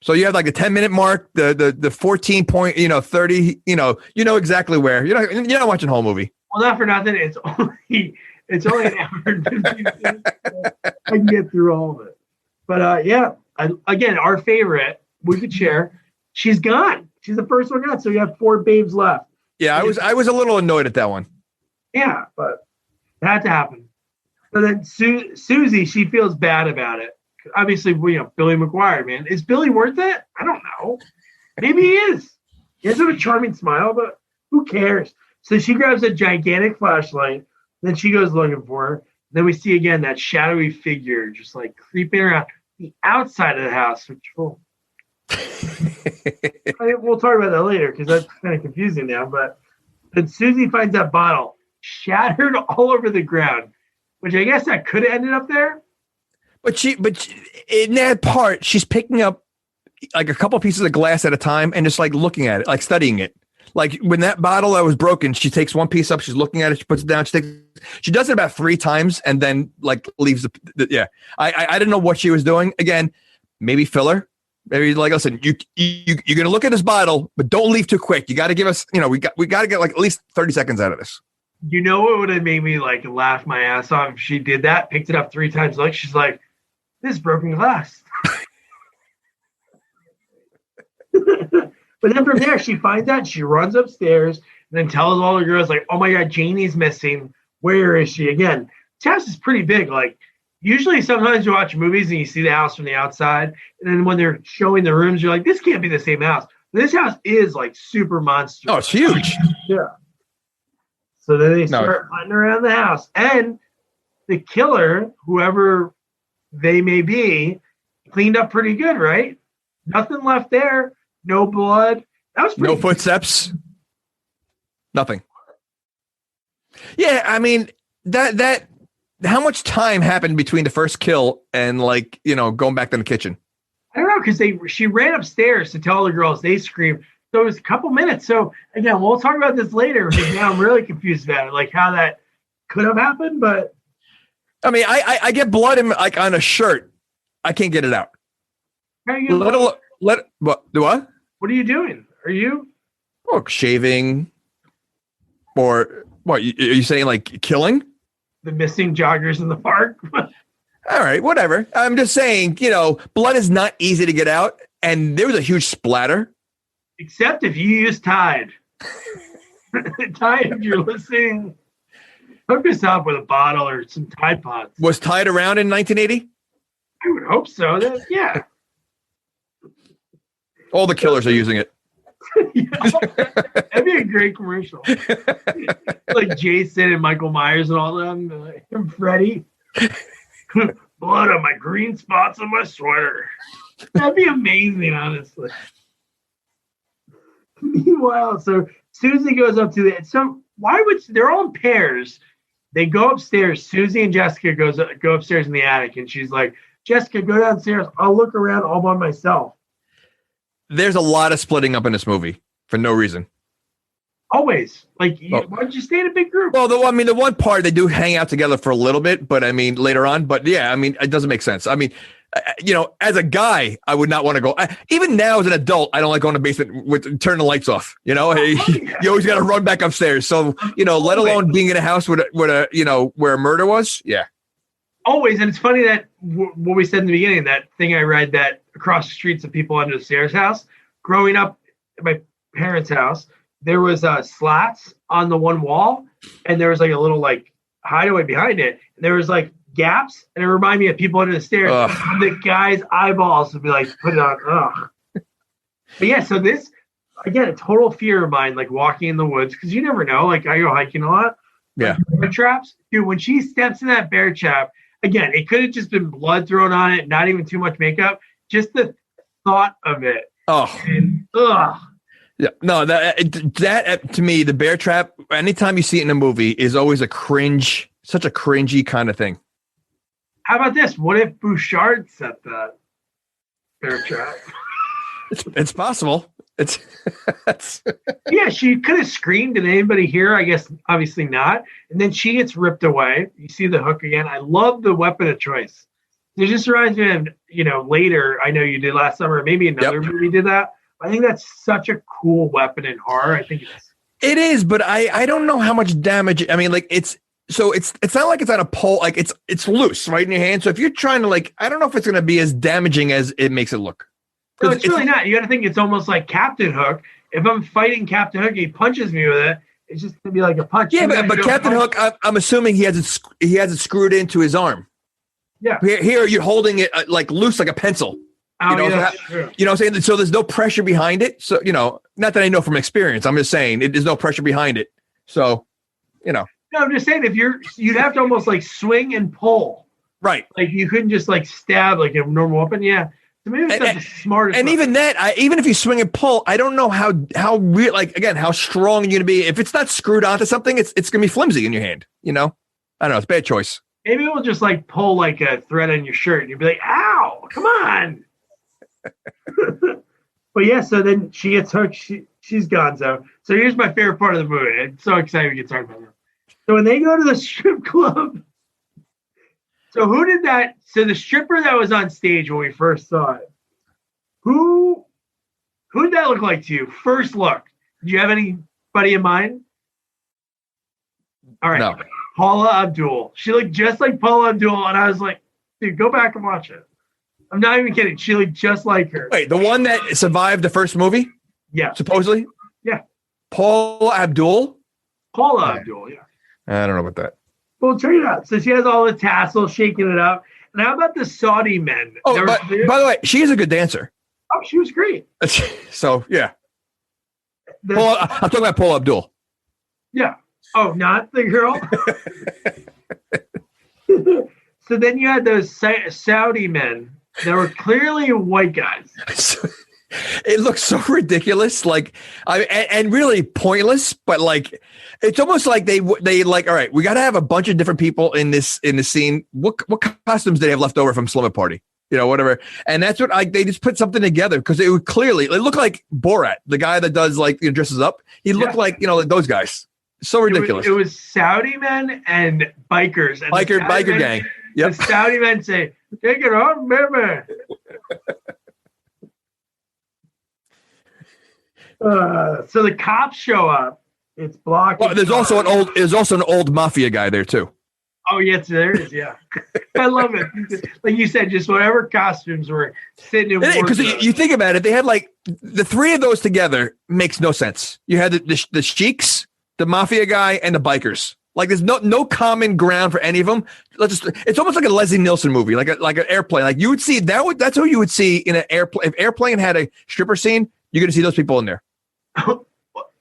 So you have like the 10-minute mark, the 14 point, 30, you know exactly where. You're not watching the whole movie.
Well, not for nothing. It's only an hour and 15 minutes. I can get through all of it. But again, our favorite, we could share. She's gone. She's the first one gone. So you have 4 babes left.
Yeah, I was a little annoyed at that one.
Yeah, but it had to happen. So then Susie, she feels bad about it. Obviously, Billy McGuire, man. Is Billy worth it? I don't know. Maybe he is. He has a charming smile, but who cares? So she grabs a gigantic flashlight. Then she goes looking for her. Then we see again that shadowy figure just like creeping around the outside of the house, which we'll talk about that later because that's kind of confusing now. But then Susie finds that bottle shattered all over the ground, which I guess that could have ended up there.
But in that part, she's picking up like a couple pieces of glass at a time and just like looking at it, like studying it. Like when that bottle that was broken, she takes one piece up, she's looking at it, she puts it down, she does it about 3 times and then like leaves yeah. I didn't know what she was doing. Again, maybe filler. Maybe like, listen, you're gonna look at this bottle, but don't leave too quick. You got to give us, we got to get like at least 30 seconds out of this.
You know what would have made me like laugh my ass off if she did that, picked it up 3 times, like she's like, this is broken glass. But then from there, she finds out, she runs upstairs, and then tells all the girls, like, oh my God, Janey's missing. Where is she? Again, this house is pretty big. Like, usually sometimes you watch movies and you see the house from the outside, and then when they're showing the rooms, you're like, this can't be the same house. But this house is like super monster.
Oh, it's huge.
Yeah. So then they start hunting around the house. And the killer, whoever they may be, cleaned up pretty good, right? Nothing left there. No blood. That was pretty
no footsteps. Nothing. Yeah, I mean, that how much time happened between the first kill and like, going back to the kitchen?
I don't know, because she ran upstairs to tell the girls, they screamed. So it was a couple minutes. So again, we'll talk about this later because now I'm really confused about it, like how that could have happened. But
I mean, I get blood in like on a shirt. I can't get it out. What?
What are you doing? Are you
shaving? Or what? Are you saying like killing?
The missing joggers in the park?
All right, whatever. I'm just saying, blood is not easy to get out, and there was a huge splatter.
Except if you use Tide. Tide, if you're listening, hook us up with a bottle or some Tide Pods.
Was Tide around in 1980?
I would hope so. Yeah.
All the killers are using it.
That'd be a great commercial. Like Jason and Michael Myers and all them. And Freddy. Blood on my green spots on my sweater. That'd be amazing, honestly. Meanwhile, so Susie goes up to they're all in pairs. They go upstairs. Susie and Jessica go upstairs in the attic, and she's like, Jessica, go downstairs. I'll look around all by myself.
There's a lot of splitting up in this movie for no reason.
Always. Like, why don't you stay in a big group?
Well, the one part, they do hang out together for a little bit, but I mean, later on. But yeah, I mean, it doesn't make sense. I mean, as a guy, I would not want to go. Even now as an adult, I don't like going to the basement with turn the lights off. You always got to run back upstairs. So, let alone being in a house with where a murder was. Yeah.
Always. And it's funny that what we said in the beginning, that thing I read that across the streets of people under the stairs house, growing up at my parents' house, there was slats on the one wall, and there was like a little like hideaway behind it. And there was like gaps, and it reminded me of people under the stairs. The guy's eyeballs would be like put it on. Ugh. But yeah, so this again, a total fear of mine, like walking in the woods, because you never know. Like I go hiking a lot.
Yeah.
Bear traps, dude. When she steps in that bear trap, again, it could have just been blood thrown on it, not even too much makeup. Just the thought of it.
Yeah, no, that to me, the bear trap, anytime you see it in a movie, is always a cringe such a cringy kind of thing.
How about this? What if Bouchard set that bear trap?
It's possible. It's
Yeah, she could have screamed. Did anybody hear? I guess obviously not. And then she gets ripped away. You see the hook again. I love the weapon of choice. It just reminds me of, later. I know you did last summer. Maybe another movie did that. I think that's such a cool weapon in horror. I think
it is, but I don't know how much damage. I mean, like it's not like it's on a pole. Like it's loose right in your hand. So if you're trying to I don't know if it's going to be as damaging as it makes it look.
No, it's really not. You got to think it's almost like Captain Hook. If I'm fighting Captain Hook, he punches me with it. It's just gonna be like a punch.
Yeah, but Captain Hook, I'm assuming he has it screwed into his arm.
Yeah.
Here you're holding it like loose, like a pencil.
Oh,
you know what I'm saying? So there's no pressure behind it. So not that I know from experience. I'm just saying there's no pressure behind it. So
No, I'm just saying you'd have to almost like swing and pull.
Right.
Like you couldn't just like stab like a normal weapon. Yeah. To me, it's not the smartest.
And even that, even if you swing and pull, I don't know how real, how strong you're going to be. If it's not screwed onto something, it's going to be flimsy in your hand. I don't know. It's a bad choice.
Maybe we'll just like pull like a thread on your shirt and you'll be like, ow, come on. But yeah, so then she gets hooked. She's gone. So here's my favorite part of the movie. I'm so excited we get started about it. So when they go to the strip club, so who did that? So the stripper that was on stage when we first saw it, who did that look like to you? First look. Do you have anybody in mind? All right.
No.
Paula Abdul. She looked just like Paula Abdul, and I was like, dude, go back and watch it. I'm not even kidding. She looked just like her.
Wait, the one that survived the first movie?
Yeah.
Supposedly?
Yeah.
Paula Abdul?
Paula Abdul, yeah.
I don't know about that.
Well, check it out. So she has all the tassels, shaking it up. And how about the Saudi men?
Oh, by the way, she is a good dancer.
Oh, she was great.
So, yeah. I'm talking about Paula Abdul.
Yeah. Oh, not the girl? So then you had those Saudi men that were clearly white guys.
It looks so ridiculous, and really pointless. But it's almost like they all right, we got to have a bunch of different people in this scene. What costumes do they have left over from Slumber Party? Whatever. And that's what they just put something together because it looked like Borat, the guy that does dresses up. He looked like those guys. So ridiculous.
It was Saudi men and bikers. And
biker gang. Yep.
The Saudi men say, "Take it off, baby." So the cops show up. It's blocking.
Well, there's also an old mafia guy there too.
Oh yes, there is. Yeah, I love it. Like you said, just whatever costumes were sitting in.
Because you think about it, they had the three of those together makes no sense. You had the sheiks, the mafia guy, and the bikers. There's no common ground for any of them. It's almost like a Leslie Nielsen movie, like an airplane. You would see that's who you would see in an airplane. If Airplane had a stripper scene, you're going to see those people in there.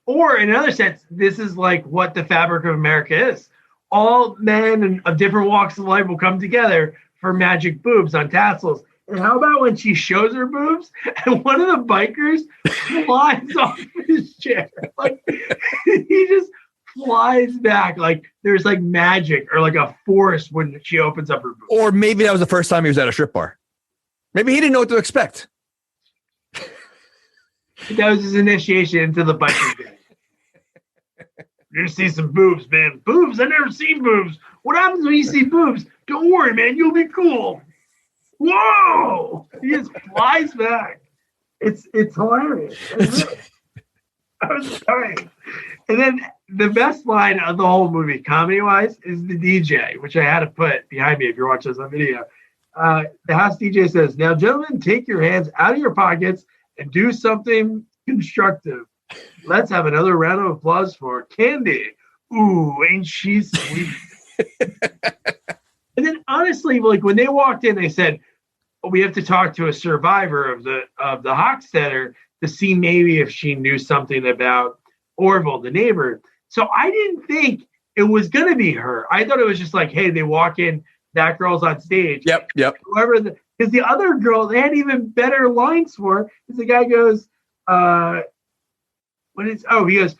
Or in another sense, this is like what the fabric of America is. All men of different walks of life will come together for magic boobs on tassels. And how about when she shows her boobs and one of the bikers flies off his chair? He just flies back there's magic or a force when she opens up her boobs.
Or maybe that was the first time he was at a strip bar. Maybe he didn't know what to expect.
That was his initiation into the biking game. You're gonna see some boobs, man. Boobs? I've never seen boobs. What happens when you see boobs? Don't worry, man. You'll be cool. Whoa! He just flies back. It's hilarious. I was dying. And then the best line of the whole movie, comedy-wise, is the DJ, which I had to put behind me if you're watching this on video. The house DJ says, "Now, gentlemen, take your hands out of your pockets and do something constructive. Let's have another round of applause for Candy. Ooh, ain't she sweet?" And then honestly, when they walked in, they said, "We have to talk to a survivor of the Hochstetter to see maybe if she knew something about Orville, the neighbor." So I didn't think it was going to be her. I thought it was just hey, they walk in, that girl's on stage.
Yep.
Whoever, because the other girl, they had even better lines for. Because the guy goes, he goes,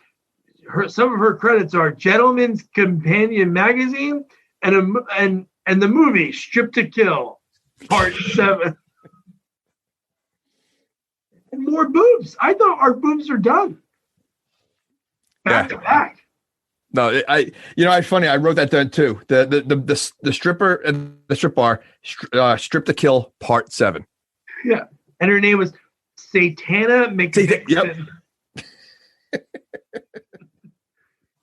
some of her credits are Gentleman's Companion Magazine, and the movie Strip to Kill Part 7. And more boobs. I thought our boobs are done. Back to back.
No, it's funny. I wrote that down too. The stripper and the strip bar, Strip to Kill Part 7.
Yeah, and her name was Satana McDixon. Yep.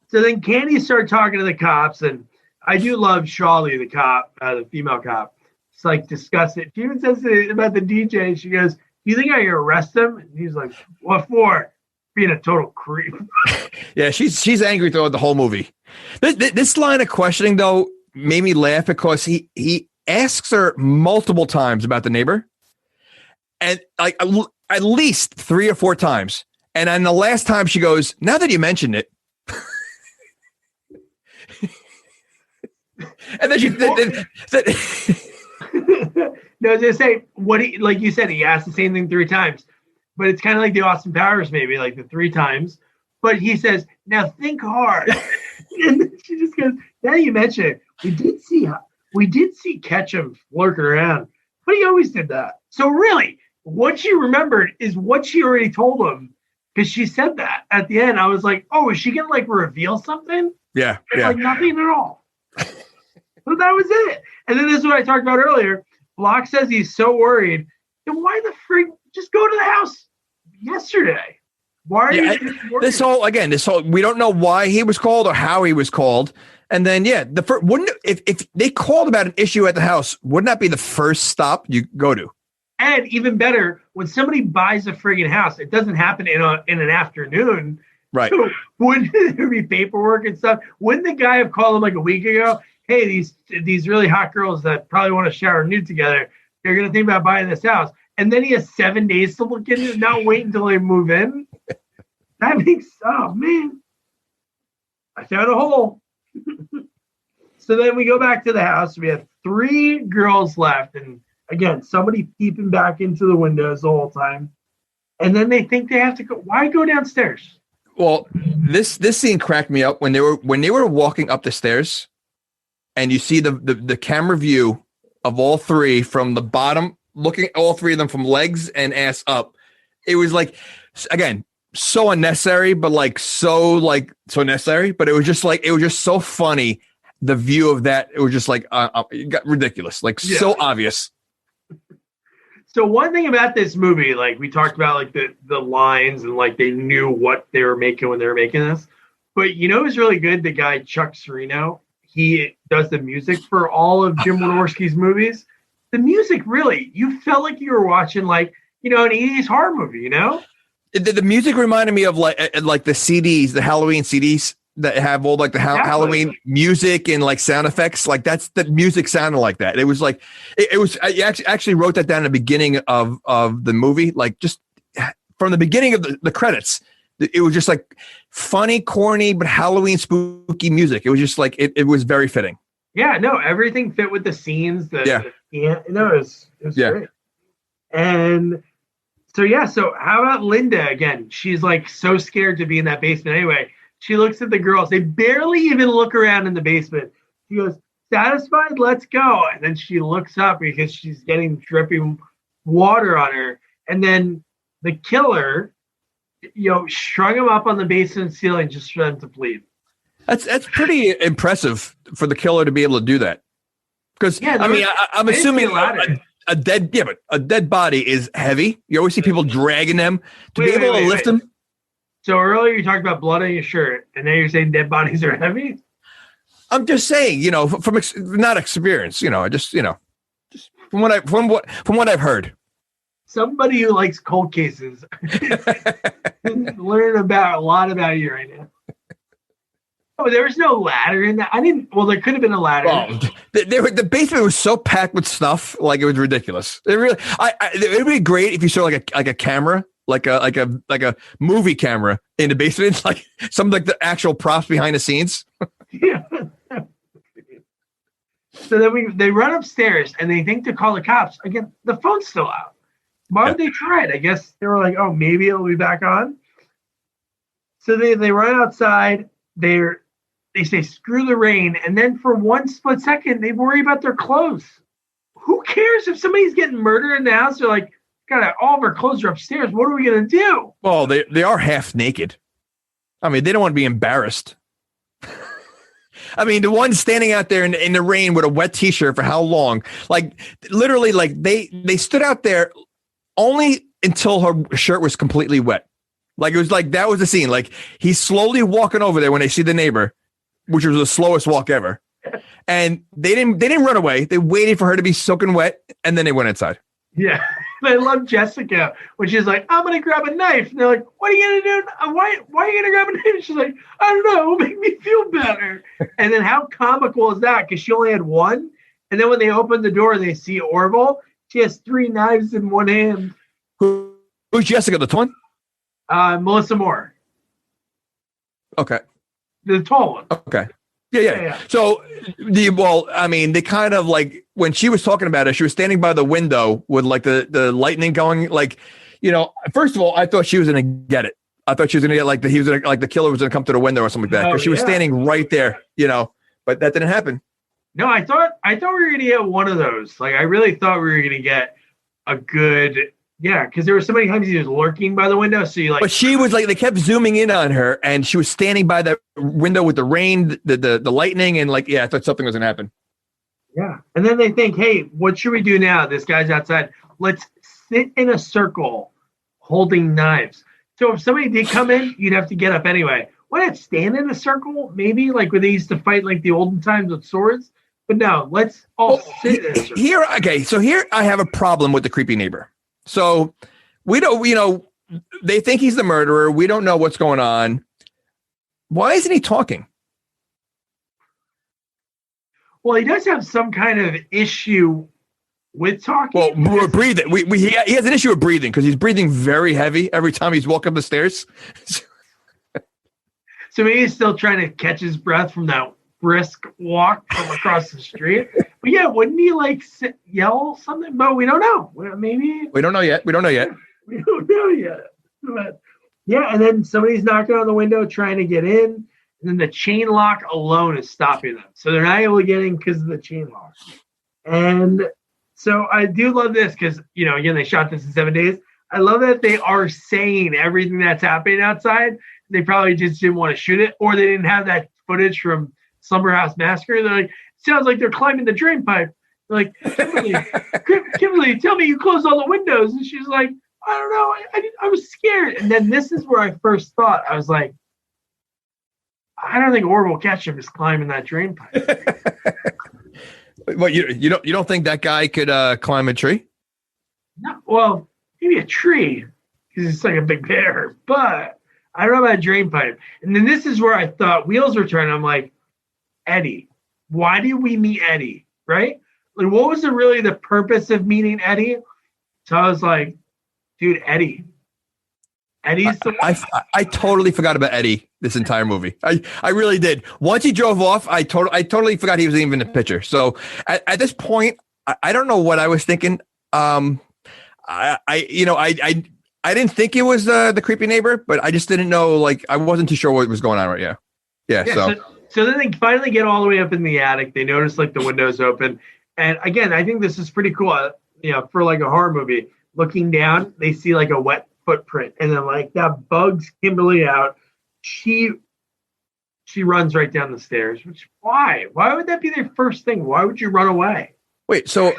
So then Candy started talking to the cops, and I do love Shawley, the cop, the female cop. It's like disgusted. She even says about the DJ. She goes, "Do you think I can arrest him?" And he's like, "What for?" Being a total creep.
Yeah, she's angry throughout the whole movie. This line of questioning though made me laugh because he asks her multiple times about the neighbor, and like at least 3 or 4 times. And then the last time she goes, "Now that you mentioned it," and then she
no, just say what he, like you said, he asked the same thing 3 times. But it's kind of like the Austin Powers, maybe like the 3 times. But he says, "Now think hard." And then she just goes, "Now you mention it, we did see Ketchum lurking around, but he always did that." So really, what she remembered is what she already told him, because she said that at the end. I was like, "Oh, is she gonna like reveal something?"
Yeah,
it's like nothing at all. So that was it. And then this is what I talked about earlier. Block says he's so worried. Then why the frig just go to the house yesterday? Why are you
this whole we don't know why he was called or how he was called. And then wouldn't if they called about an issue at the house, wouldn't that be the first stop you go to?
And even better, when somebody buys a friggin' house, it doesn't happen in an afternoon.
Right.
So wouldn't there be paperwork and stuff? Wouldn't the guy have called him like a week ago? "Hey, these really hot girls that probably want to shower nude together, they're gonna think about buying this house." And then he has 7 days to look into it, not wait until they move in. That makes, oh man, I found a hole. So then we go back to the house. We have 3 girls left. And again, somebody peeping back into the windows the whole time. And then they think they have to go. Why go downstairs?
Well, this scene cracked me up when they were walking up the stairs, and you see the camera view of all 3 from the bottom, looking at all 3 of them from legs and ass up. It was like, again, so unnecessary, but so necessary. But it was just so funny. The view of that, it was just like it got ridiculous, so obvious.
So one thing about this movie, like we talked about, like the lines and like they knew what they were making when they were making this. But you know, who's really good? The guy Chuck Serino. He does the music for all of Jim Wynorski's movies. The music, really, you felt like you were watching like, an 80s horror movie, you know?
The music reminded me of like the CDs, the Halloween CDs that have all like the Halloween music and like sound effects. Like that's the music sounded like that. It was like, it was, I actually wrote that down at the beginning of the movie, like just from the beginning of the credits. It was just like funny, corny, but Halloween spooky music. It was just like, it was very fitting.
Yeah, no, everything fit with the scenes. It was great. And so how about Linda again? She's like so scared to be in that basement anyway. She looks at the girls. They barely even look around in the basement. She goes, "Satisfied? Let's go." And then she looks up because she's getting dripping water on her. And then the killer, strung him up on the basement ceiling just for them to bleed.
That's pretty impressive for the killer to be able to do that. Because I'm assuming a dead body is heavy. You always see people dragging them to be able to lift them.
So earlier you talked about blood on your shirt, and now you're saying dead bodies are heavy?
I'm just saying, from not experience, just from what I've heard.
Somebody who likes cold cases learn a lot about you right now. Oh, there was no ladder in that. There could have been a ladder.
Oh, the basement was so packed with stuff, like it was ridiculous. It really, it would be great if you saw like a camera, like a movie camera in the basement, like some like the actual props behind the scenes.
Yeah. So then they run upstairs and they think to call the cops. Again, the phone's still out. Why would they try it? I guess they were like, "Oh, maybe it'll be back on." So they run outside. They they say, screw the rain. And then for one split second, they worry about their clothes. Who cares if somebody's getting murdered in the house? They're like, God, all of our clothes are upstairs. What are we going to do?
Well, they are half naked. I mean, they don't want to be embarrassed. I mean, the one standing out there in the rain with a wet T-shirt for how long? Like, literally, like they stood out there only until her shirt was completely wet. Like, it was like, that was the scene. Like, he's slowly walking over there when they see the neighbor, which was the slowest walk ever. And they didn't run away. They waited for her to be soaking wet, and then they went inside.
Yeah. I love Jessica when she's like, I'm going to grab a knife. And they're like, what are you going to do? Why are you going to grab a knife? She's like, I don't know. It'll make me feel better. And then how comical is that? Because she only had one. And then when they open the door and they see Orville, she has 3 knives in one hand.
Who's Jessica, the twin?
Melissa Moore.
Okay.
The tall one.
Okay. Yeah. So, they kind of like, when she was talking about it, she was standing by the window with like the lightning going, like, first of all, I thought she was going to get it. I thought she was going to get like the killer was going to come to the window or something like that. Because she was standing right there, but that didn't happen.
No, I thought we were going to get one of those. Like, I really thought we were going to get a good, because there were so many times he was lurking by the window. So
but she was like, they kept zooming in on her, and she was standing by the window with the rain, the lightning, and like, I thought something was going to happen.
Yeah. And then they think, hey, what should we do now? This guy's outside. Let's sit in a circle holding knives. So if somebody did come in, you'd have to get up anyway. Why not stand in a circle? Maybe like where they used to fight like the olden times with swords. But no, let's all sit in a circle.
Here I have a problem with the creepy neighbor. So we don't, they think he's the murderer. We don't know what's going on. Why isn't he talking?
Well, he does have some kind of issue with talking.
Well, we're breathing. He has an issue with breathing because he's breathing very heavy every time he's walking up the stairs.
So maybe he's still trying to catch his breath from that brisk walk from across the street. But yeah, wouldn't he like yell something? But we don't know. Maybe
we don't know yet. We don't know yet.
But, yeah, and then somebody's knocking on the window trying to get in. And then the chain lock alone is stopping them. So they're not able to get in because of the chain lock. And so I do love this because, again, they shot this in 7 days. I love that they are saying everything that's happening outside. They probably just didn't want to shoot it, or they didn't have that footage from Slumber House Massacre. They're like, sounds like they're climbing the drain pipe. They're like, Kimberly, tell me you closed all the windows. And she's like, I don't know. I was scared. And then this is where I first thought, I was like, I don't think Orville Ketchum is climbing that drain pipe.
What, you don't think that guy could climb a tree?
No, well, maybe a tree because it's like a big bear, but I don't know about a drain pipe. And then this is where I thought wheels were turning. I'm like, Eddie, why did we meet Eddie? Right? Like, what was really the purpose of meeting Eddie? So I was like, dude, Eddie's the one.
I totally forgot about Eddie this entire movie. I really did. Once he drove off, I totally forgot he was even in the picture. So at this point, I don't know what I was thinking. I didn't think it was the creepy neighbor, but I just didn't know. Like, I wasn't too sure what was going on right. Yeah.
So then they finally get all the way up in the attic. They notice like the windows open, and again, I think this is pretty cool. For like a horror movie, looking down, they see like a wet footprint, and then like that bugs Kimberly out. She runs right down the stairs. Why would that be their first thing? Why would you run away?
Wait, so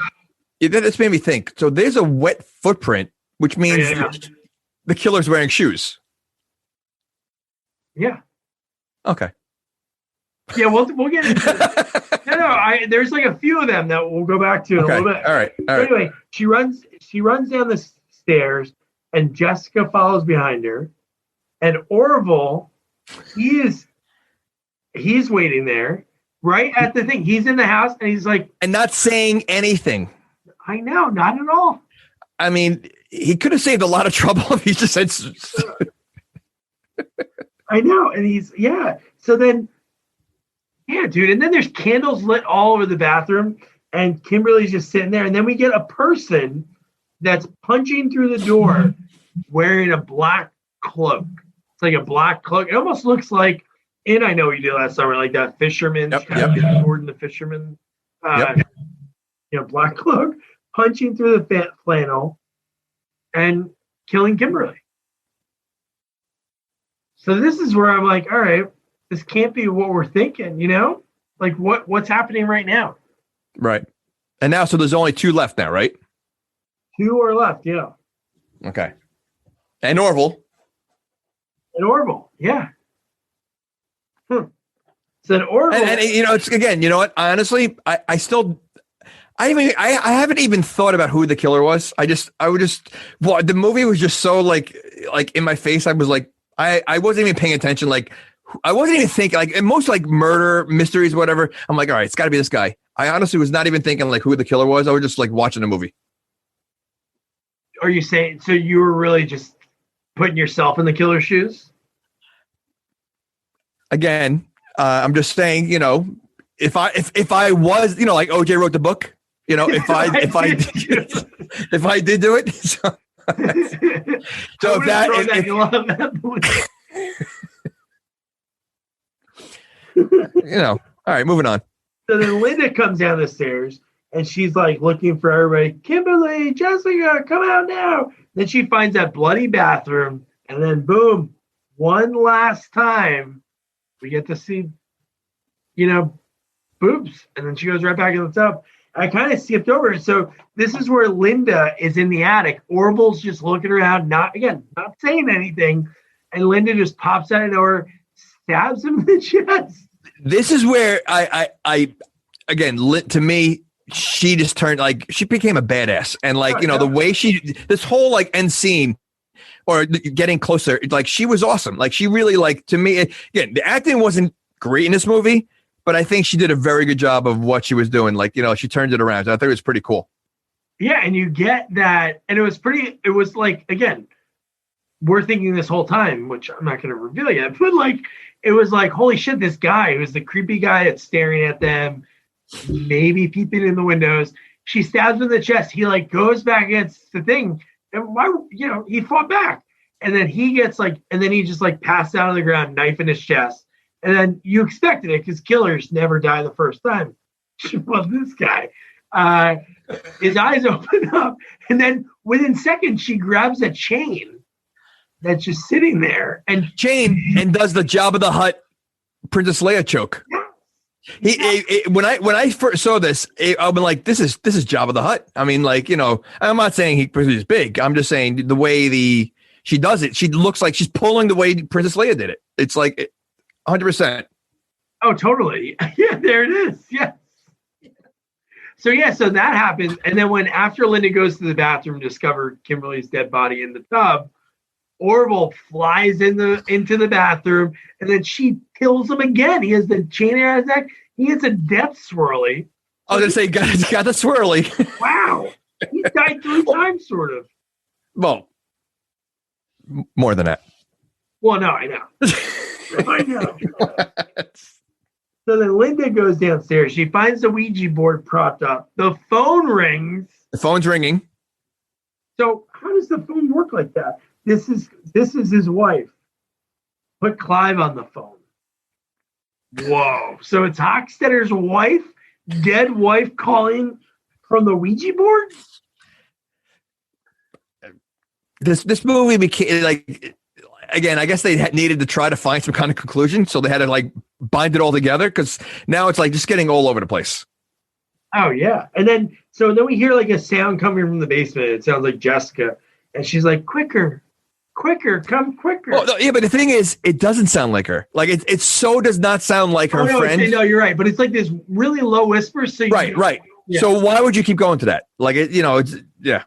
this made me think. So there's a wet footprint, which means the killer's wearing shoes.
Yeah.
Okay.
Yeah, we'll get into it. No, there's like a few of them that we'll go back to in a little bit.
All right.
Anyway, she runs down the stairs, and Jessica follows behind her. And Orville, he's waiting there right at the thing. He's in the house, and he's like,
and not saying anything.
I know, not at all.
I mean, he could have saved a lot of trouble if he just said.
I know, and So then, dude, and then there's candles lit all over the bathroom, and Kimberly's just sitting there, and then we get a person that's punching through the door wearing a black cloak. It's like a black cloak. It almost looks like in I Know What You Did Last Summer, like that fisherman, Gordon the fisherman, black cloak, punching through the flannel and killing Kimberly. So this is where I'm like, all right, this can't be what we're thinking, Like what's happening right now?
Right. And now, so there's only 2 left now, right?
2 are left, yeah.
Okay. And Orville.
Yeah. So Orville,
and it's again, you know what? Honestly, I haven't even thought about who the killer was. The movie was just so like in my face. I was like, I wasn't even paying attention. Like, I wasn't even thinking, like, in most like murder mysteries, whatever. I'm like, all right, it's got to be this guy. I honestly was not even thinking like who the killer was. I was just like watching the movie.
Are you saying, so you were really just putting yourself in the killer's shoes?
Again, I'm just saying, if I was, like OJ wrote the book, if I did do it. So if that, all right, moving on.
So then Linda comes down the stairs and she's like looking for everybody. Kimberly, Jessica, come out now. Then she finds that bloody bathroom, and then boom, one last time we get to see, boobs, and then she goes right back in the tub. I kind of skipped over it. So this is where Linda is in the attic. Orville's just looking around, not saying anything, and Linda just pops out of nowhere, stabs him in the chest.
This is where I again, to me, she just turned, like, she became a badass. And like, the way this whole like end scene or getting closer, like she was awesome. Like she really, like, to me, again, the acting wasn't great in this movie, but I think she did a very good job of what she was doing. Like, she turned it around. So I thought it was pretty cool.
Yeah. And you get that. And it was like, again, we're thinking this whole time, which I'm not going to reveal yet, but like, it was like, holy shit, this guy who's the creepy guy that's staring at them, maybe peeping in the windows. She stabs him in the chest. He like goes back against the thing. And why, he fought back. And then he gets like, and then he just like passed out on the ground, knife in his chest. And then you expected it because killers never die the first time. Well, this guy, his eyes open up. And then within seconds, she grabs a chain that's just sitting there and
does the Jabba the Hutt Princess Leia choke. When I first saw this, I've been like, this is Jabba the Hutt. I mean, like, I'm not saying he's big. I'm just saying the way she does it, she looks like she's pulling the way Princess Leia did it. It's like 100%.
Oh, totally. Yeah, there it is. Yes. So that happens. And then after Linda goes to the bathroom to discover Kimberly's dead body in the tub, Orville flies into the bathroom, and then she kills him again. He has the chain around his neck. He has a death swirly.
I was going to say, got the swirly.
Wow. He died 3 times, sort of.
Well, more than that.
Well, no, I know. I know. So then Linda goes downstairs. She finds the Ouija board propped up. The phone rings.
The phone's ringing.
So how does the phone work like that? This is his wife. Put Clive on the phone. Whoa. So it's Hochstetter's wife, dead wife, calling from the Ouija board?
This movie became like, again, I guess they needed to try to find some kind of conclusion. So they had to like bind it all together, because now it's like just getting all over the place.
Oh, yeah. And then we hear like a sound coming from the basement. It sounds like Jessica. And she's like, quicker, come quicker.
Oh, no, yeah, but the thing is, it doesn't sound like her. Like it so does not sound like her friend.
No, you're right. But it's like this really low whisper. So
right. Yeah. So why would you keep going to that? Like it's yeah.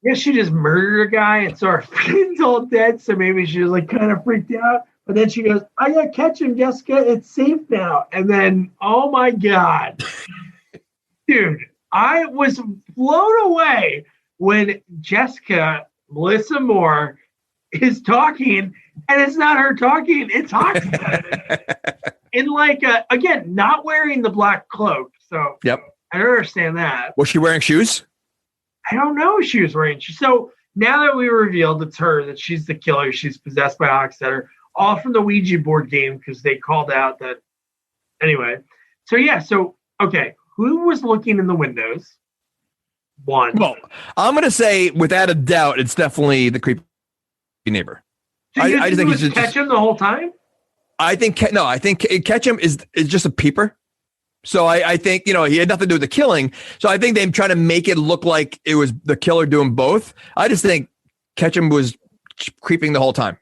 Yeah, she just murdered a guy, and so our friend's all dead. So maybe she was like kind of freaked out. But then she goes, "I got Ketchum, Jessica. It's safe now." And then, oh my god, dude, I was blown away when Jessica, Melissa Moore, is talking, and it's not her talking, it's Hochstetter. In like again, not wearing the black cloak. So
yep,
I don't understand that.
Was she wearing shoes?
I don't know if she was wearing shoes. So now that we revealed it's her, that she's the killer, she's possessed by Hochstetter, all from the Ouija board game because they called out that. Anyway, so yeah, okay, who was looking in the windows? One.
Well, I'm gonna say without a doubt, it's definitely the creepy neighbor.
So I just think he's Ketchum the whole time.
I think Ketchum is just a peeper. So I think, he had nothing to do with the killing. So I think they try to make it look like it was the killer doing both. I just think Ketchum was creeping the whole time.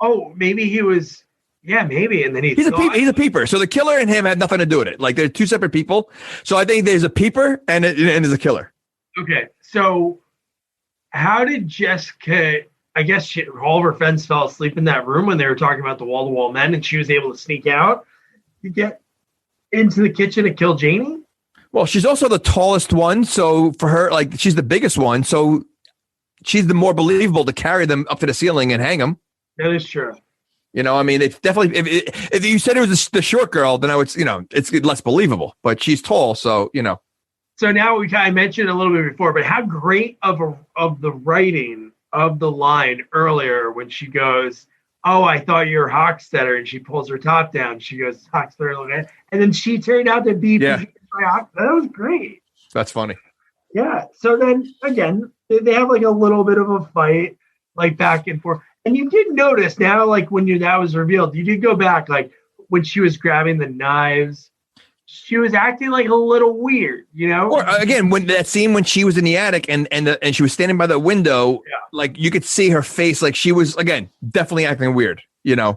Oh, maybe he was. Yeah, maybe. And then he's
a peeper. So the killer and him had nothing to do with it. Like they're two separate people. So I think there's a peeper and there's a killer.
Okay. So how did Jessica, I guess all of her friends fell asleep in that room when they were talking about the wall-to-wall men and she was able to sneak out to get into the kitchen to kill Janey?
Well, she's also the tallest one. So for her, like she's the biggest one. So she's the more believable to carry them up to the ceiling and hang them.
That is true.
It's definitely, if you said it was the short girl, then I would, it's less believable, but she's tall. So,
So now I mentioned a little bit before, but how great of the writing of the line earlier when she goes, "Oh, I thought you were Hochstetter," and she pulls her top down. She goes, "Hochstetter," and then she turned out to be.
Yeah.
That was great.
That's funny.
Yeah. So then again, they have like a little bit of a fight, like back and forth. And you did notice now, like when that was revealed, you did go back, like when she was grabbing the knives, she was acting like a little weird,
Or again, when that scene when she was in the attic and she was standing by the window, like you could see her face, like she was again definitely acting weird,
100%.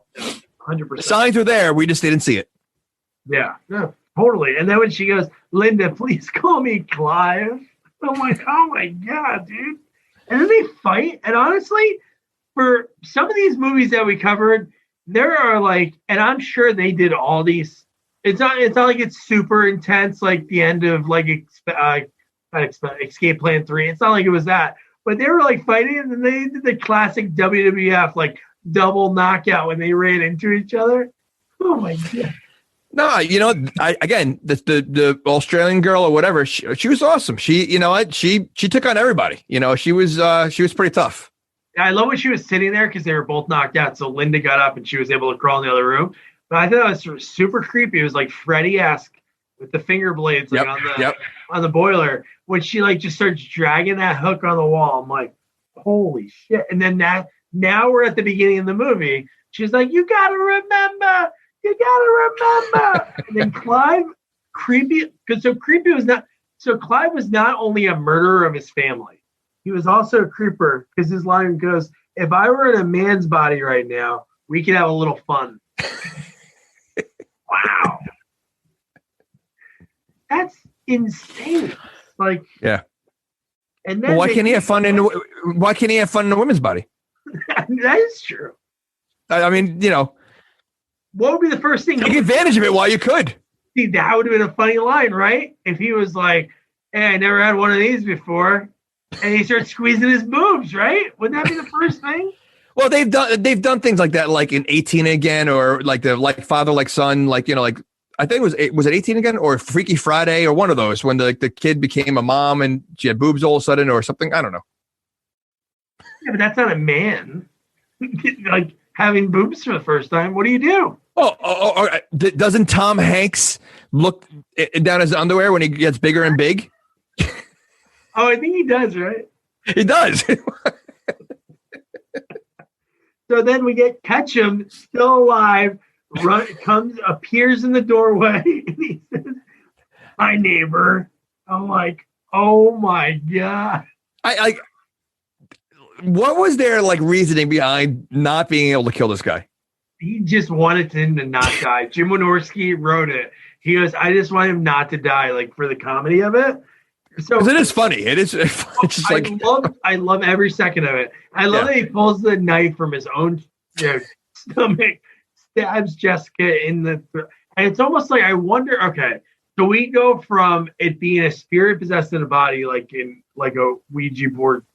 The signs were there, we just didn't see it.
Yeah, no, totally. And then when she goes, "Linda, please call me Clive," I'm like, oh my god, dude. And then they fight, and honestly, for some of these movies that we covered, there are like, and I'm sure they did all these. It's not like it's super intense, like the end of like Escape Plan 3. It's not like it was that, but they were like fighting, and then they did the classic WWF like double knockout when they ran into each other. Oh my god!
No, the Australian girl or whatever, she was awesome. She took on everybody. She was pretty tough.
I love when she was sitting there because they were both knocked out. So Linda got up and she was able to crawl in the other room. But I thought it was super creepy. It was like Freddy-esque with the finger blades like on the boiler. When she like just starts dragging that hook on the wall, I'm like, holy shit. And then now we're at the beginning of the movie. She's like, you gotta remember. And then Clive, creepy, because Clive was not only a murderer of his family. He was also a creeper because his line goes, "If I were in a man's body right now, we could have a little fun." Wow. That's insane. Like,
yeah.
And then
why can't he have fun in a women's body?
That is true.
I mean,
what would be the first thing?
Take advantage of it while you could.
See, that would have been a funny line, right? If he was like, "Hey, I never had one of these before." And he starts squeezing his boobs, right? Wouldn't that be the first thing?
Well, they've done things like that, like in 18 Again, or like the like father like son, like like I think it was 18 Again or Freaky Friday or one of those when the kid became a mom and she had boobs all of a sudden or something. I don't know.
Yeah, but that's not a man like having boobs for the first time. What do you do?
Oh, doesn't Tom Hanks look down his underwear when he gets bigger and big?
Oh, I think he does, right?
He does.
So then we get Ketchum still alive, appears in the doorway, and he says, "Hi, neighbor." I'm like, oh my god.
What was their like reasoning behind not being able to kill this guy?
He just wanted him to not die. Jim Wynorski wrote it. He goes, "I just want him not to die," like for the comedy of it. So
it is funny. It is. It's just like
I love every second of it. I love that he pulls the knife from his own stomach, stabs Jessica in the throat, and it's almost like I wonder. Okay, so we go from it being a spirit possessed in a body, like in like a Ouija board.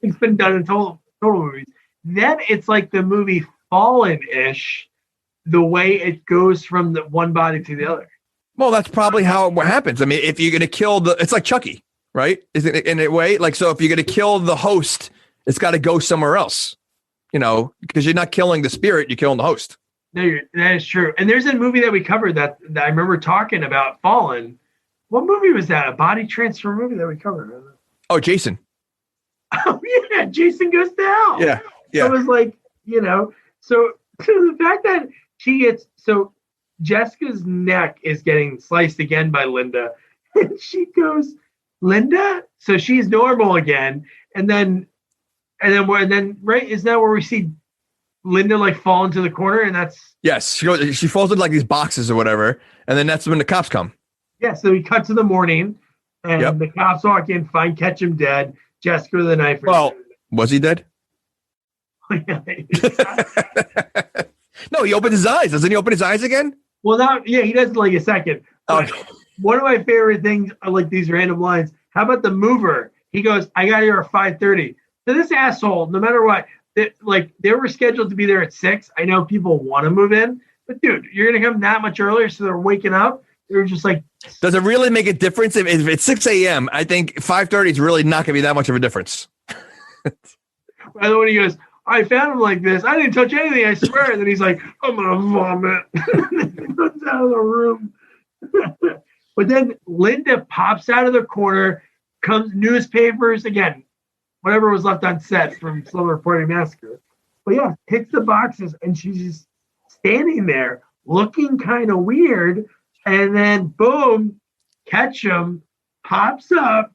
It's been done in total movies. Then it's like the movie Fallen-ish, the way it goes from the one body to the other.
Well, that's probably what happens. I mean, if you're going to kill it's like Chucky, right? Is it in a way? Like, so if you're going to kill the host, it's got to go somewhere else. because you're not killing the spirit, you're killing the host.
No, that is true. And there's a movie that we covered that I remember talking about, Fallen. What movie was that? A body transfer movie that we covered.
Oh, Jason.
Oh, yeah. Jason Goes to Hell.
Yeah.
So it was like, so the fact that Jessica's neck is getting sliced again by Linda. And she goes, Linda? So she's normal again. And then right, is that where we see Linda like fall into the corner? And that's
yes, she falls into like these boxes or whatever, and then that's when the cops come.
Yeah, so we cut to the morning, and the cops walk in, find Ketchum dead, Jessica with a knife.
Well, was he dead? No, he opened his eyes. Doesn't he open his eyes again?
Well, he does in like a second. One of my favorite things are like these random lines. How about the mover? He goes, I got here at 5:30. So this asshole, no matter what, they were scheduled to be there at 6. I know people want to move in, but dude, you're going to come that much earlier so they're waking up? They're just like...
Does it really make a difference? If it's 6 a.m., I think 5:30 is really not going to be that much of a difference.
By the way, he goes, I found him like this. I didn't touch anything, I swear. And then he's like, I'm going to vomit. And he runs out of the room. But then Linda pops out of the corner, comes newspapers, again, whatever was left on set from Slumber Party Massacre. But yeah, hits the boxes, and she's just standing there looking kind of weird. And then, boom, Ketchum pops up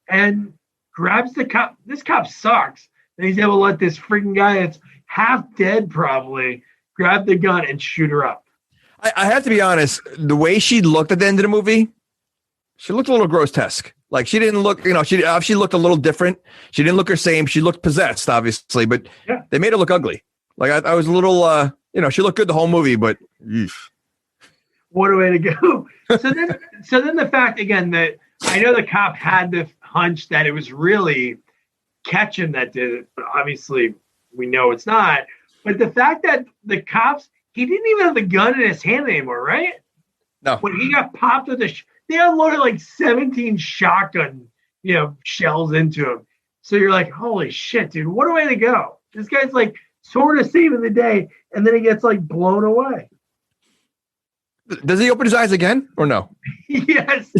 and grabs the cop. This cop sucks. And he's able to let this freaking guy that's half dead probably grab the gun and shoot her up.
I have to be honest, the way she looked at the end of the movie, she looked a little grotesque. Like she didn't look, she looked a little different. She didn't look the same. She looked possessed, obviously, but they made her look ugly. Like I was a little, she looked good the whole movie, but
what a way to go. So then the fact again that I know the cop had the hunch that it was really Ketchum that did it, but obviously we know it's not. But the fact that the cops, he didn't even have the gun in his hand anymore, right?
No.
When he got popped with they unloaded like 17 shotgun, shells into him. So you're like, holy shit, dude, what a way to go. This guy's like sort of saving the day, and then he gets like blown away.
Does he open his eyes again or no?
Yes.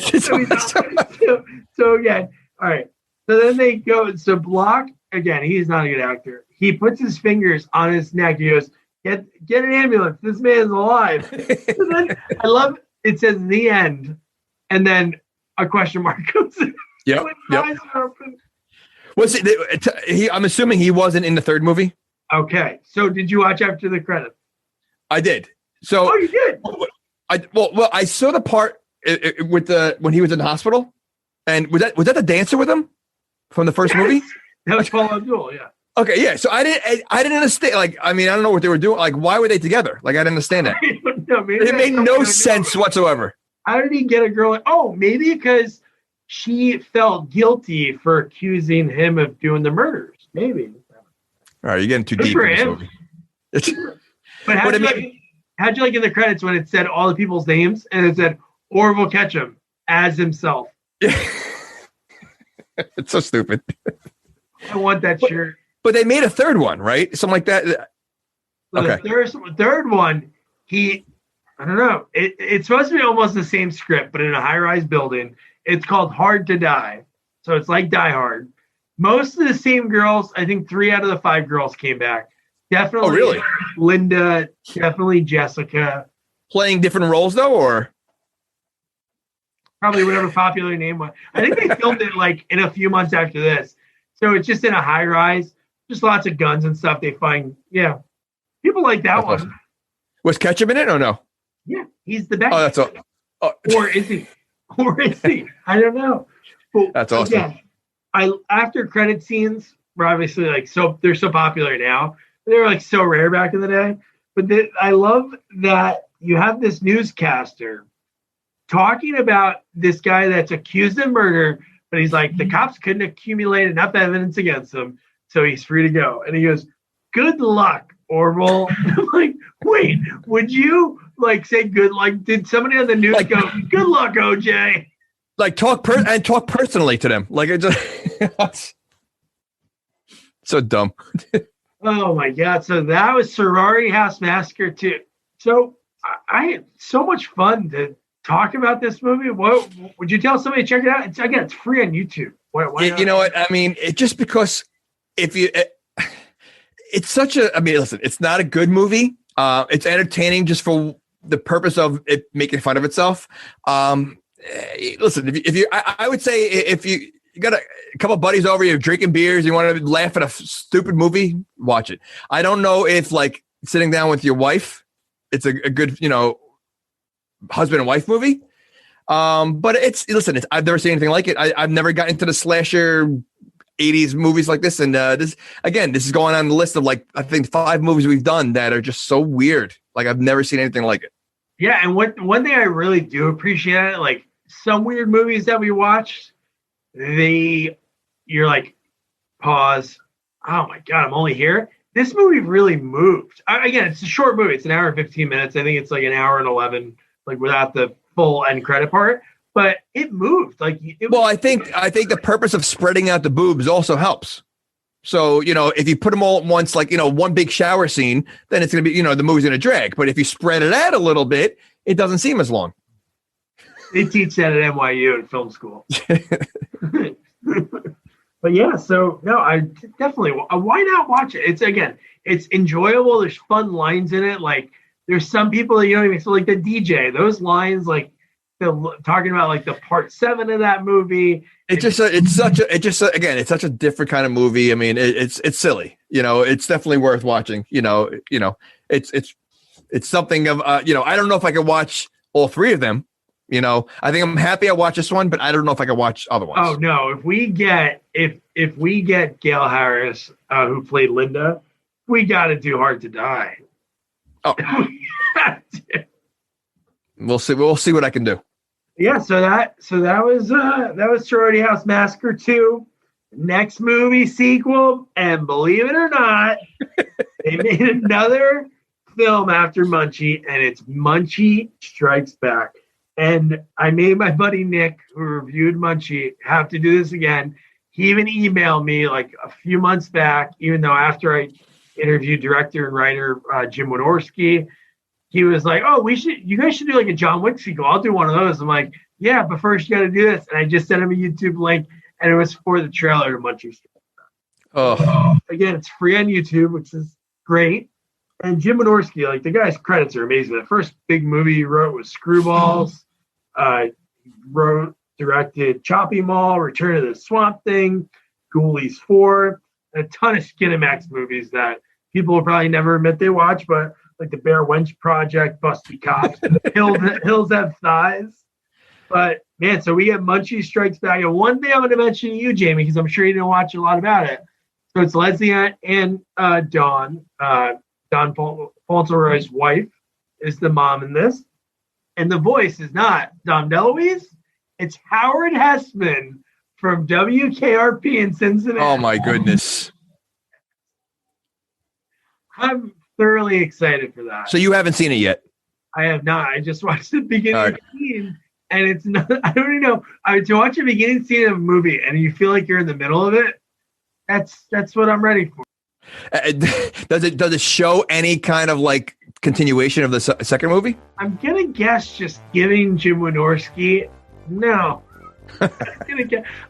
So again, all right. So then they go, so Block, again, he's not a good actor. He puts his fingers on his neck. He goes, get an ambulance. This man's alive. So then I love it says the end. And then a question mark comes in.
Yep. Was it? I'm assuming he wasn't in the third movie.
Okay. So did you watch after the credits?
I did. So
you did.
I saw the part with when he was in the hospital, and was that the dancer with him from the first movie?
That was Paul Abdul. Yeah.
Okay. Yeah. So I didn't understand. Like, I mean, I don't know what they were doing. Like, why were they together? Like, I didn't understand that. It made no sense whatsoever.
How did he get a girl? Maybe because she felt guilty for accusing him of doing the murders. Maybe.
All right, you're getting too deep in this movie.
But how'd you like in the credits when it said all the people's names and it said Orville Ketchum as himself?
It's so stupid.
I want that shirt.
But they made a third one, right? Something like that.
So okay. The third one, I don't know. It's supposed to be almost the same script, but in a high-rise building. It's called Hard to Die. So it's like Die Hard. Most of the same girls, I think 3 out of the 5 girls came back. Definitely
really?
Linda, definitely Jessica.
Playing different roles, though, or?
Probably whatever popular name was. I think they filmed it like in a few months after this. So it's just in a high-rise. Just lots of guns and stuff they find. Yeah. People like that one.
Awesome. Was Ketchum in it or no?
Yeah, he's the best.
Oh, that's all. Oh.
Or is he? I don't know. But
that's awesome.
Again, after credit scenes were obviously they're so popular now. They were like so rare back in the day. But I love that you have this newscaster talking about this guy that's accused of murder, but he's like, the cops couldn't accumulate enough evidence against him, so he's free to go. And he goes, good luck, Orville. I'm like, wait, would you say good luck? Did somebody on the news go, good luck, OJ?
Like talk personally to them. Like it just so dumb.
Oh my God. So that was Sorority House Massacre II. So I had so much fun to talk about this movie. What would you tell somebody to check it out? It's free on YouTube. Why
You know what? I mean, just because if you, it's such a, I mean, listen, it's not a good movie. It's entertaining just for the purpose of it making fun of itself. Listen, if you, I would say if you got a couple of buddies over, you're drinking beers, you want to laugh at a stupid movie, watch it. I don't know if like sitting down with your wife, it's a good, husband and wife movie. But I've never seen anything like it. I've never gotten into the slasher 80s movies like this. And this is going on the list of like, I think 5 movies we've done that are just so weird. Like I've never seen anything like it.
Yeah. And one thing I really do appreciate, like some weird movies that we watched, you're like, pause. Oh my God, I'm only here. This movie really moved. Again, it's a short movie. It's an hour and 15 minutes. I think it's like an hour and 11, like without the full end credit part. But it moved. I
think the purpose of spreading out the boobs also helps. So, if you put them all at once, like, one big shower scene, then it's going to be, the movie's going to drag. But if you spread it out a little bit, it doesn't seem as long.
They teach that at NYU in film school. But yeah, so no, I definitely, why not watch it? It's enjoyable. There's fun lines in it. Like there's some people that you don't even feel, like the DJ, those lines, like they're talking about like the part 7 of that movie. It's such a different kind of movie. I mean, it's silly, it's definitely worth watching, it's something of, I don't know if I could watch all 3 of them. I think I'm happy I watched this one, but I don't know if I can watch other ones. Oh no! If we get Gail Harris, who played Linda, we got to do Hard to Die.
Oh, we'll see. We'll see what I can do.
Yeah. So that was Sorority House Massacre 2. Next movie sequel, and believe it or not, they made another film after Munchie, and it's Munchie Strikes Back. And I made my buddy Nick, who reviewed Munchie, have to do this again. He even emailed me like a few months back, even though after I interviewed director and writer Jim Wynorski, he was like, "Oh, you guys should do like a John Wick sequel. I'll do one of those." I'm like, "Yeah, but first you got to do this." And I just sent him a YouTube link, and it was for the trailer to Munchie. Oh, again, it's free on YouTube, which is great. And Jim Wynorski, like the guy's credits are amazing. The first big movie he wrote was Screwballs. Directed Choppy Mall, Return of the Swamp Thing, Ghoulies 4, and a ton of Skinamax movies that people will probably never admit they watch, but like the Bear Wench Project, Busty Cops, Hills Have Thighs. But man, so we get Munchie Strikes Back. And one thing I'm going to mention to you, Jamie, because I'm sure you didn't watch a lot about it. So it's Leslie and Dawn. Don Fauntleroy's wife is the mom in this. And the voice is not Dom DeLuise. It's Howard Hessman from WKRP in Cincinnati.
Oh, my goodness.
I'm thoroughly excited for that.
So you haven't seen it yet?
I have not. I just watched the beginning scene. And it's not, I don't even know. To watch a beginning scene of a movie and you feel like you're in the middle of it, that's what I'm ready for.
Does it show any kind of like continuation of the second movie?
I'm gonna guess just giving Jim Wynorski. No,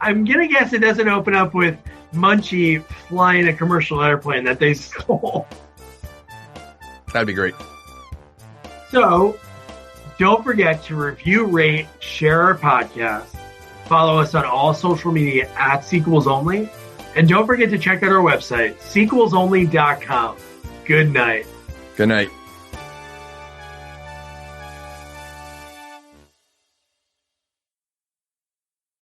I'm gonna guess it doesn't open up with Munchie flying a commercial airplane that they stole.
That'd be great.
So, don't forget to review, rate, share our podcast. Follow us on all social media at Sequels Only. And don't forget to check out our website, sequelsonly.com. Good night.
Good night.